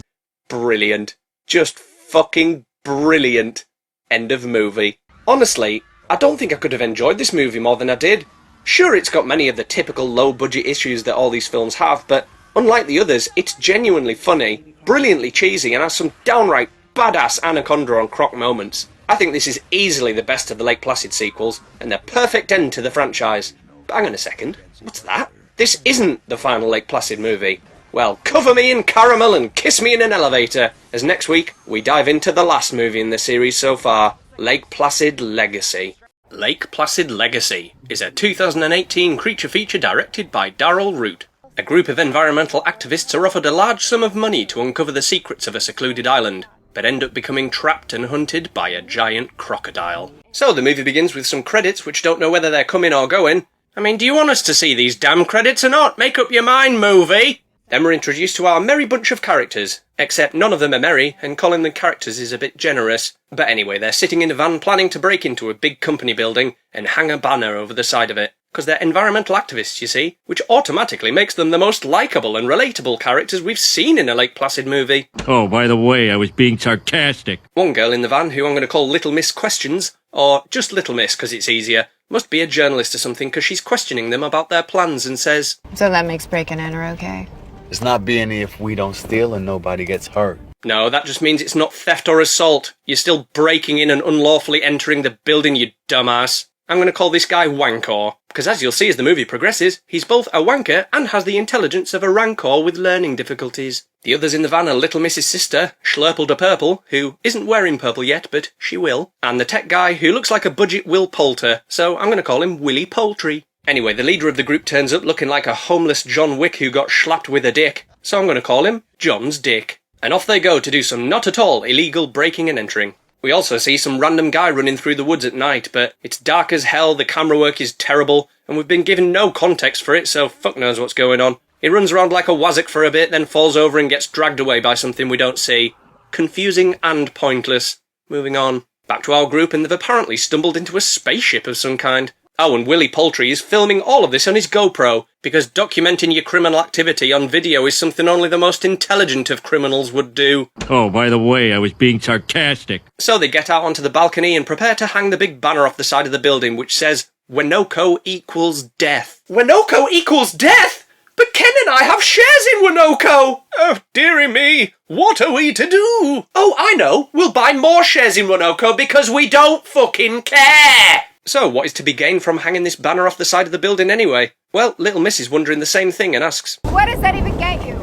Brilliant. Just fucking brilliant. End of movie. Honestly, I don't think I could have enjoyed this movie more than I did. Sure, it's got many of the typical low-budget issues that all these films have, but Unlike the others, it's genuinely funny, brilliantly cheesy, and has some downright badass Anaconda on Croc moments. I think this is easily the best of the Lake Placid sequels, and the perfect end to the franchise. But hang on a second, what's that? This isn't the final Lake Placid movie. Well, cover me in caramel and kiss me in an elevator, as next week we dive into the last movie in the series so far, Lake Placid Legacy. Lake Placid Legacy is a 2018 creature feature directed by Darrell Root. A group of environmental activists are offered a large sum of money to uncover the secrets of a secluded island, but end up becoming trapped and hunted by a giant crocodile. So the movie begins with some credits which don't know whether they're coming or going. I mean, do you want us to see these damn credits or not? Make up your mind, movie! Then we're introduced to our merry bunch of characters, except none of them are merry, and calling them characters is a bit generous. But anyway, they're sitting in a van planning to break into a big company building and hang a banner over the side of it. Because they're environmental activists, you see, which automatically makes them the most likeable and relatable characters we've seen in a Lake Placid movie. Oh, by the way, I was being sarcastic. One girl in the van, who I'm going to call Little Miss Questions, or just Little Miss because it's easier, must be a journalist or something because she's questioning them about their plans and says... So that makes break and enter okay? It's not B&E if we don't steal and nobody gets hurt. No, that just means it's not theft or assault. You're still breaking in and unlawfully entering the building, you dumbass. I'm going to call this guy Wankor, because as you'll see as the movie progresses, he's both a wanker and has the intelligence of a rancor with learning difficulties. The others in the van are Little Miss's sister, Schlurple-de-Purple, who isn't wearing purple yet, but she will, and the tech guy who looks like a budget Will Poulter, so I'm going to call him Willy Poultry. Anyway, the leader of the group turns up looking like a homeless John Wick who got slapped with a dick, so I'm going to call him John's Dick. And off they go to do some not at all illegal breaking and entering. We also see some random guy running through the woods at night, but it's dark as hell, the camera work is terrible, and we've been given no context for it, so fuck knows what's going on. He runs around like a wazzock for a bit, then falls over and gets dragged away by something we don't see. Confusing and pointless. Moving on. Back to our group, and they've apparently stumbled into a spaceship of some kind. Oh, and Willy Poultry is filming all of this on his GoPro, because documenting your criminal activity on video is something only the most intelligent of criminals would do. Oh, by the way, I was being sarcastic. So they get out onto the balcony and prepare to hang the big banner off the side of the building which says, Winoco equals death. Winoco equals death? But Ken and I have shares in Winoco! Oh, dearie me, what are we to do? Oh, I know, we'll buy more shares in Winoco because we don't fucking care! So, what is to be gained from hanging this banner off the side of the building anyway? Well, Little Miss is wondering the same thing and asks, What does that even get you?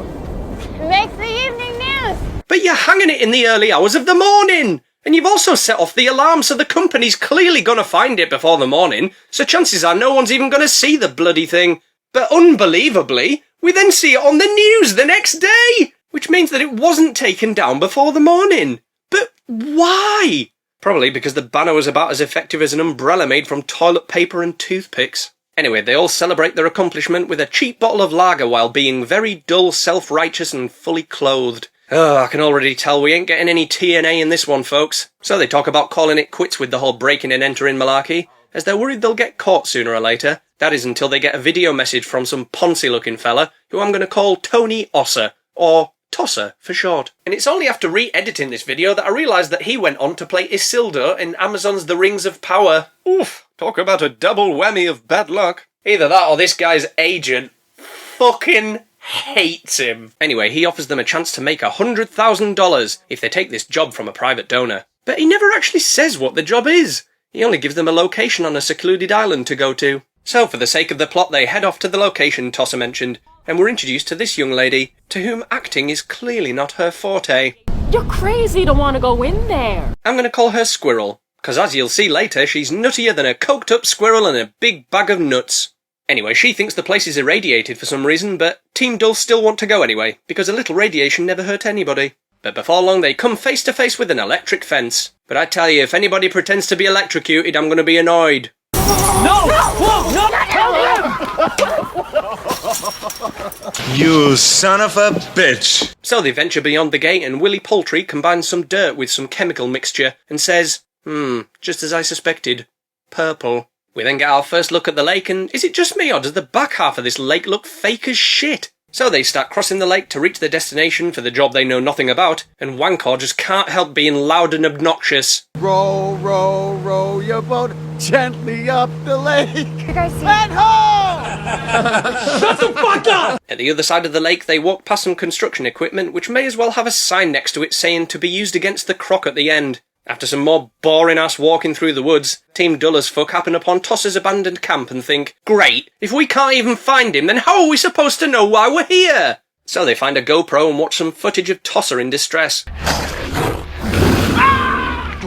Makes the evening news. But you're hanging it in the early hours of the morning! And you've also set off the alarm, so the company's clearly gonna find it before the morning, so chances are no one's even gonna see the bloody thing. But unbelievably, we then see it on the news the next day! Which means that it wasn't taken down before the morning. But why? Probably because the banner was about as effective as an umbrella made from toilet paper and toothpicks. Anyway, they all celebrate their accomplishment with a cheap bottle of lager while being very dull, self-righteous and fully clothed. Oh, I can already tell we ain't getting any TNA in this one, folks. So they talk about calling it quits with the whole breaking and entering malarkey, as they're worried they'll get caught sooner or later. That is until they get a video message from some poncy-looking fella, who I'm going to call Tony Osser, or Tosser for short. And it's only after re-editing this video that I realised that he went on to play Isildur in Amazon's The Rings of Power. Oof, talk about a double whammy of bad luck. Either that or this guy's agent fucking hates him. Anyway, he offers them a chance to make $100,000 if they take this job from a private donor. But he never actually says what the job is. He only gives them a location on a secluded island to go to. So for the sake of the plot, they head off to the location Tosser mentioned, and we're introduced to this young lady, to whom acting is clearly not her forte. You're crazy to want to go in there. I'm going to call her Squirrel, because as you'll see later, she's nuttier than a coked-up squirrel and a big bag of nuts. Anyway, she thinks the place is irradiated for some reason, but Team Dull still want to go anyway, because a little radiation never hurt anybody. But before long, they come face to face with an electric fence. But I tell you, if anybody pretends to be electrocuted, I'm going to be annoyed. No! Whoa! No! You son of a bitch! So they venture beyond the gate and Willy Poultry combines some dirt with some chemical mixture and says, just as I suspected, purple. We then get our first look at the lake, and is it just me or does the back half of this lake look fake as shit? So they start crossing the lake to reach their destination for the job they know nothing about, and Wankor just can't help being loud and obnoxious. Row, row, row your boat gently up the lake. You guys see? And home! Shut the fuck up! At the other side of the lake, they walk past some construction equipment, which may as well have a sign next to it saying to be used against the croc at the end. After some more boring-ass walking through the woods, Team Dull as Fuck happen upon Tosser's abandoned camp and think, great, if we can't even find him, then how are we supposed to know why we're here? So they find a GoPro and watch some footage of Tosser in distress.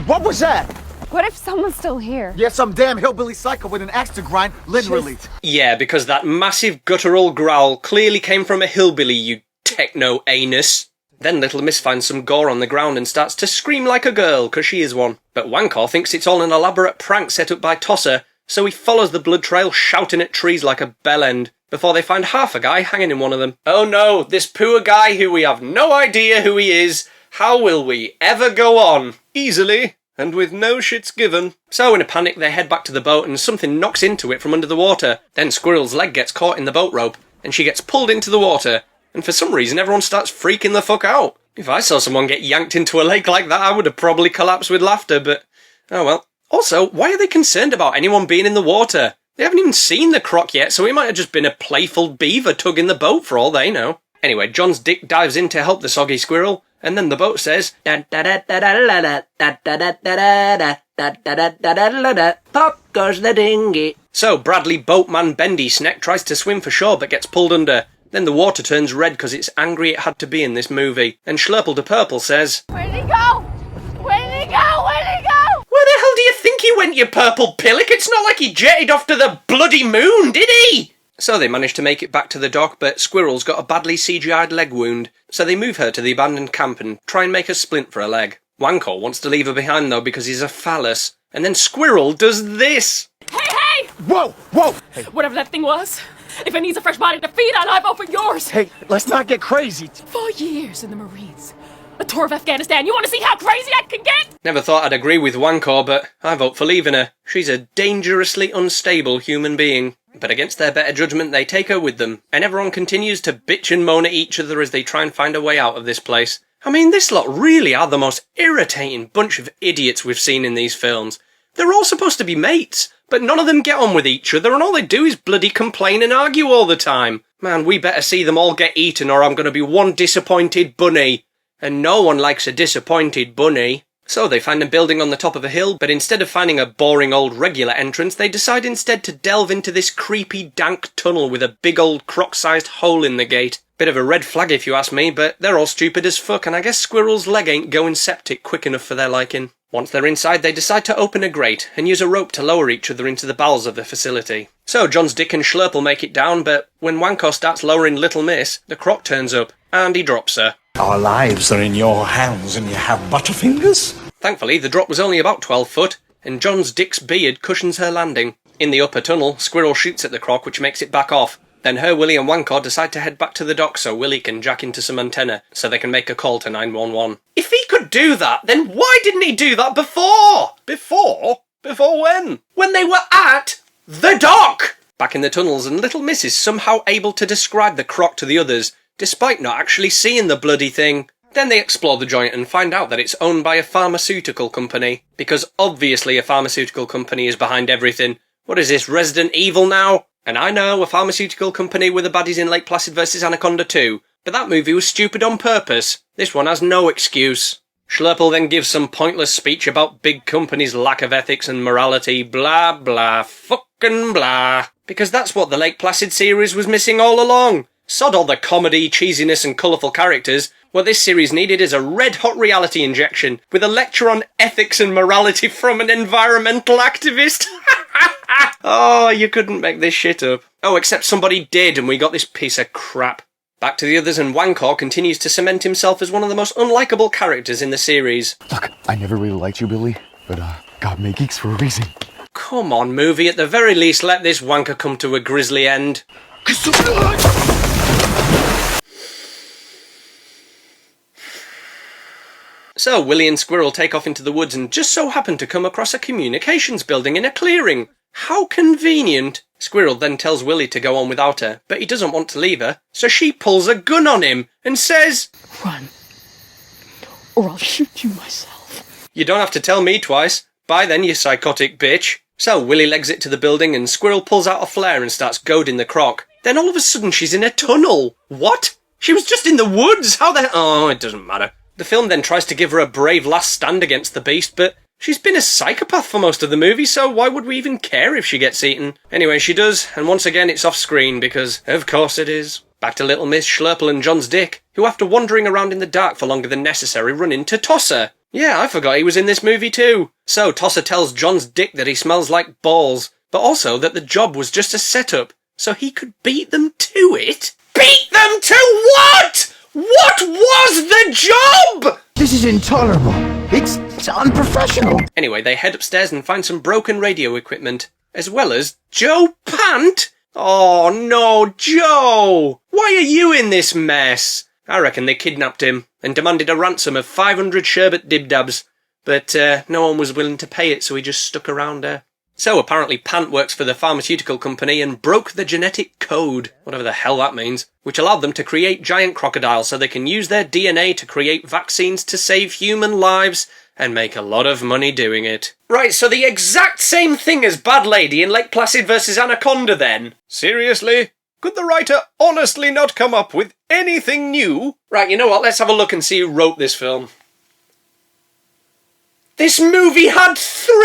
What was that? What if someone's still here? Yeah, some damn hillbilly psycho with an axe to grind, literally. Yeah, because that massive guttural growl clearly came from a hillbilly, you techno-anus. Then Little Miss finds some gore on the ground and starts to scream like a girl, 'cause she is one. But Wankor thinks it's all an elaborate prank set up by Tosser, so he follows the blood trail shouting at trees like a bellend, before they find half a guy hanging in one of them. Oh no, this poor guy who we have no idea who he is. How will we ever go on? Easily. And with no shits given. So in a panic they head back to the boat and something knocks into it from under the water. Then Squirrel's leg gets caught in the boat rope and she gets pulled into the water. And for some reason everyone starts freaking the fuck out. If I saw someone get yanked into a lake like that, I would have probably collapsed with laughter, but oh well. Also, why are they concerned about anyone being in the water? They haven't even seen the croc yet, so he might have just been a playful beaver tugging the boat for all they know. Anyway, John's dick dives in to help the soggy squirrel, and then the boat says, pop goes the dinghy. So Bradley Boatman Bendy Sneck tries to swim for shore but gets pulled under. Then the water turns red because it's angry it had to be in this movie. And Schlurple de Purple says, Where'd he go? Where'd he go? Where'd he go? where the hell do you think he went, you purple pillock? It's not like he jetted off to the bloody moon, did he? So they manage to make it back to the dock, but Squirrel's got a badly CGI'd leg wound, so they move her to the abandoned camp and try and make her splint for a leg. Wankor wants to leave her behind though because he's a phallus, and then Squirrel does this. Hey! Whoa, whoa! Hey. Whatever that thing was, if it needs a fresh body to feed on, I vote for yours! Hey, let's not get crazy. 4 years in the Marines. A tour of Afghanistan. You want to see how crazy I can get? Never thought I'd agree with Wankor, but I vote for leaving her. She's a dangerously unstable human being. But against their better judgment, they take her with them, and everyone continues to bitch and moan at each other as they try and find a way out of this place. I mean, this lot really are the most irritating bunch of idiots we've seen in these films. They're all supposed to be mates, but none of them get on with each other, and all they do is bloody complain and argue all the time. Man, we better see them all get eaten, or I'm going to be one disappointed bunny. And no one likes a disappointed bunny. So they find a building on the top of a hill, but instead of finding a boring old regular entrance, they decide instead to delve into this creepy, dank tunnel with a big old croc-sized hole in the gate. Bit of a red flag if you ask me, but they're all stupid as fuck, and I guess Squirrel's leg ain't going septic quick enough for their liking. Once they're inside, they decide to open a grate and use a rope to lower each other into the bowels of the facility. So John's Dick and Schlurple make it down, but when Wankor starts lowering Little Miss, the croc turns up, and he drops her. Our lives are in your hands and you have butterfingers? Thankfully, the drop was only about 12 foot, and John's Dick's beard cushions her landing. In the upper tunnel, Squirrel shoots at the croc, which makes it back off. Then her, Willie and Wankor decide to head back to the dock so Willie can jack into some antenna so they can make a call to 911. If he could do that, then why didn't he do that before? Before? Before when? When they were at the dock! Back in the tunnels, and Little Miss is somehow able to describe the croc to the others, despite not actually seeing the bloody thing. Then they explore the joint and find out that it's owned by a pharmaceutical company, because obviously a pharmaceutical company is behind everything. What is this, Resident Evil now? And I know, a pharmaceutical company with the baddies in Lake Placid vs Anaconda 2, but that movie was stupid on purpose. This one has no excuse. Schlurple then gives some pointless speech about big companies' lack of ethics and morality, blah blah, fucking blah. Because that's what the Lake Placid series was missing all along. Sod all the comedy, cheesiness and colourful characters. What this series needed is a red-hot reality injection, with a lecture on ethics and morality from an environmental activist. Oh, you couldn't make this shit up. Oh, except somebody did, and we got this piece of crap. Back to the others, and Wankor continues to cement himself as one of the most unlikable characters in the series. Look, I never really liked you, Billy, but God made geeks for a reason. Come on, movie, at the very least let this wanker come to a grisly end. So Willie and Squirrel take off into the woods and just so happen to come across a communications building in a clearing. How convenient. Squirrel then tells Willie to go on without her, but he doesn't want to leave her, so she pulls a gun on him and says, Run, or I'll shoot you myself. You don't have to tell me twice. Bye then, you psychotic bitch. So Willy legs it to the building and Squirrel pulls out a flare and starts goading the croc. Then all of a sudden she's in a tunnel. What? She was just in the woods. How the... Oh, it doesn't matter. The film then tries to give her a brave last stand against the beast, but she's been a psychopath for most of the movie, so why would we even care if she gets eaten? Anyway, she does, and once again it's off screen because, of course it is. Back to Little Miss Schlurple and John's Dick, who after wandering around in the dark for longer than necessary run into Tosser. Yeah, I forgot he was in this movie too. So Tosser tells John's Dick that he smells like balls, but also that the job was just a setup, so he could beat them to it. Beat them to what? What was the job? This is intolerable. It's unprofessional. Anyway, they head upstairs and find some broken radio equipment, as well as Joe Pant. Oh no, Joe! Why are you in this mess? I reckon they kidnapped him and demanded a ransom of 500 sherbet dibdabs, but no one was willing to pay it, so he just stuck around there. So apparently Pant works for the pharmaceutical company and broke the genetic code, whatever the hell that means, which allowed them to create giant crocodiles so they can use their DNA to create vaccines to save human lives and make a lot of money doing it. Right, so the exact same thing as Bad Lady in Lake Placid versus Anaconda then? Seriously? Could the writer honestly not come up with anything new? Right, you know what, let's have a look and see who wrote this film. This movie had 3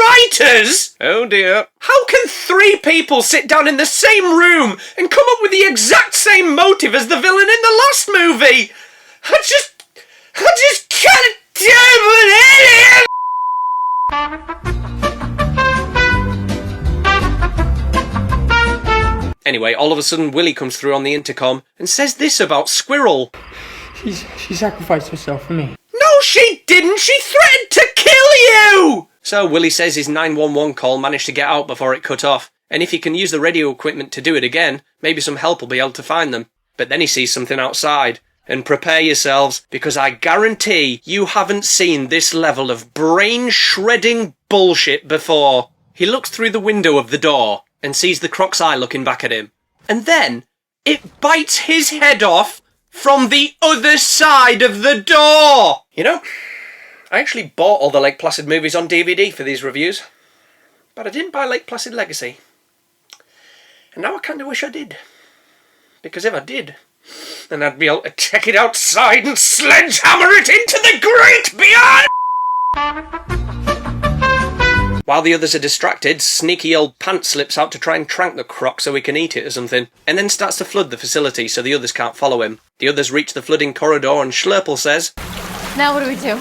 writers! Oh dear. How can 3 people sit down in the same room and come up with the exact same motive as the villain in the last movie? I just can't do it! Anyway, all of a sudden Willy comes through on the intercom and says this about Squirrel. She sacrificed herself for me. No, she didn't! She threatened to kill you! So Willy says his 911 call managed to get out before it cut off, and if he can use the radio equipment to do it again, maybe some help will be able to find them. But then he sees something outside. And prepare yourselves, because I guarantee you haven't seen this level of brain-shredding bullshit before. He looks through the window of the door and sees the croc's eye looking back at him. And then it bites his head off from the other side of the door! You know, I actually bought all the Lake Placid movies on DVD for these reviews, but I didn't buy Lake Placid Legacy. And now I kind of wish I did. Because if I did, then I'd be able to check it outside and sledgehammer it into the great beyond! While the others are distracted, sneaky old Pant slips out to try and trank the croc so he can eat it or something, and then starts to flood the facility so the others can't follow him. The others reach the flooding corridor and Schlurple says, Now what do we do?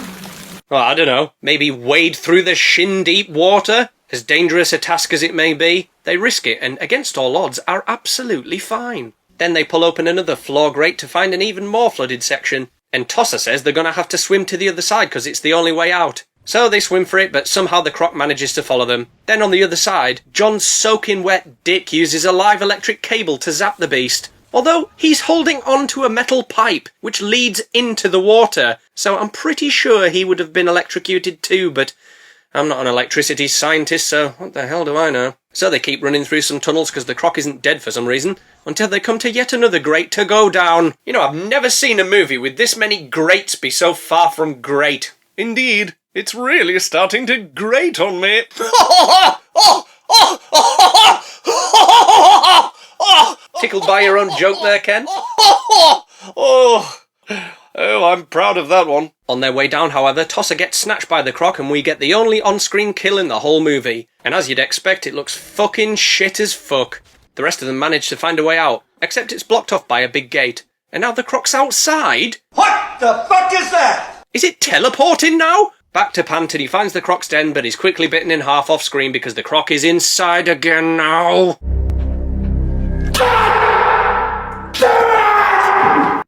Well, I don't know, maybe wade through the shin-deep water? As dangerous a task as it may be, they risk it and, against all odds, are absolutely fine. Then they pull open another floor grate to find an even more flooded section, and Tosser says they're going to have to swim to the other side because it's the only way out. So they swim for it, but somehow the croc manages to follow them. Then on the other side, John's soaking wet dick uses a live electric cable to zap the beast. Although he's holding on to a metal pipe, which leads into the water, so I'm pretty sure he would have been electrocuted too, but I'm not an electricity scientist, so what the hell do I know? So they keep running through some tunnels because the croc isn't dead for some reason, until they come to yet another grate to go down. You know, I've never seen a movie with this many grates be so far from great. Indeed, it's really starting to grate on me. Tickled by your own joke there, Ken? Oh, I'm proud of that one. On their way down, however, Tosser gets snatched by the croc and we get the only on-screen kill in the whole movie. And as you'd expect, it looks fucking shit as fuck. The rest of them manage to find a way out, except it's blocked off by a big gate. And now the croc's outside? What the fuck is that? Is it teleporting now? Back to Pant and he finds the croc's den, but he's quickly bitten in half off screen because the croc is inside again now.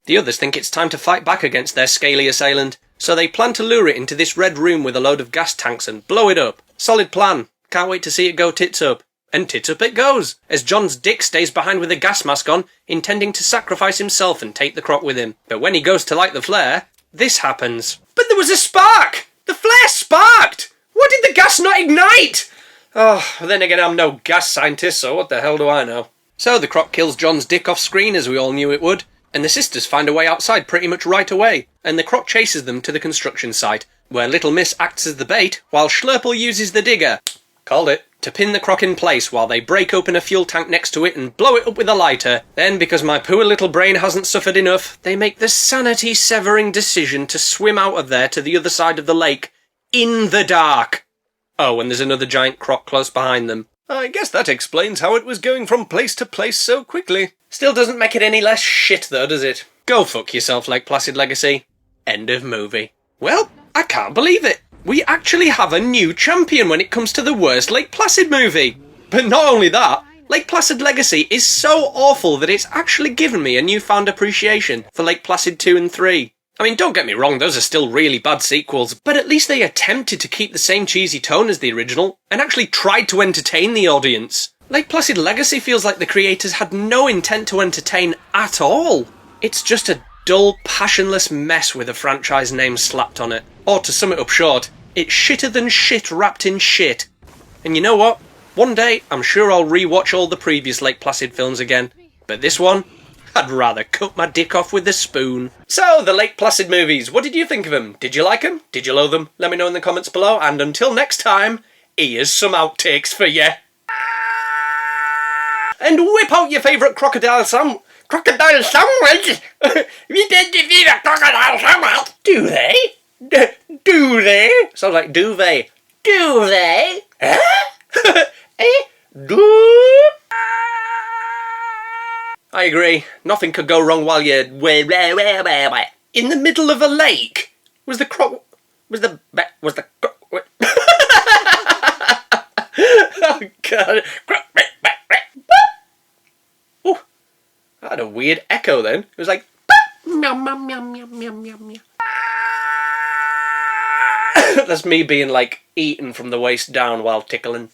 The others think it's time to fight back against their scaly assailant, so they plan to lure it into this red room with a load of gas tanks and blow it up. Solid plan. Can't wait to see it go tits up. And tits up it goes, as John's dick stays behind with a gas mask on, intending to sacrifice himself and take the croc with him. But when he goes to light the flare, this happens. But there was a spark! The flare sparked! Why did the gas not ignite? Oh, then again, I'm no gas scientist, so what the hell do I know? So the croc kills John's dick off screen, as we all knew it would, and the sisters find a way outside pretty much right away, and the croc chases them to the construction site, where Little Miss acts as the bait, while Schlurple uses the digger. Called it. to pin the croc in place while they break open a fuel tank next to it and blow it up with a lighter. Then, because my poor little brain hasn't suffered enough, they make the sanity-severing decision to swim out of there to the other side of the lake, in the dark. Oh, and there's another giant croc close behind them. I guess that explains how it was going from place to place so quickly. Still doesn't make it any less shit though, does it? Go fuck yourself, Lake Placid Legacy. End of movie. Well, I can't believe it. We actually have a new champion when it comes to the worst Lake Placid movie. But not only that, Lake Placid Legacy is so awful that it's actually given me a newfound appreciation for Lake Placid 2 and 3. I mean, don't get me wrong, those are still really bad sequels, but at least they attempted to keep the same cheesy tone as the original, and actually tried to entertain the audience. Lake Placid Legacy feels like the creators had no intent to entertain at all. It's just a dull, passionless mess with a franchise name slapped on it. Or to sum it up short, it's shitter than shit wrapped in shit. And you know what? One day, I'm sure I'll rewatch all the previous Lake Placid films again. But this one, I'd rather cut my dick off with a spoon. So, the Lake Placid movies, what did you think of them? Did you like them? Did you loathe them? Let me know in the comments below, and until next time, here's some outtakes for you. And whip out your favourite crocodile sandwich. Crocodile sandwich? We did defeat a crocodile sandwich. Do they? Do they? Sounds like duvet. Do they? Huh? Do? I agree. Nothing could go wrong while you're in the middle of a lake. Was the croc? Was the croc? Oh God! Oh, I had a weird echo then. It was like meow meow meow meow meow meow meow. That's me being like eaten from the waist down while tickling.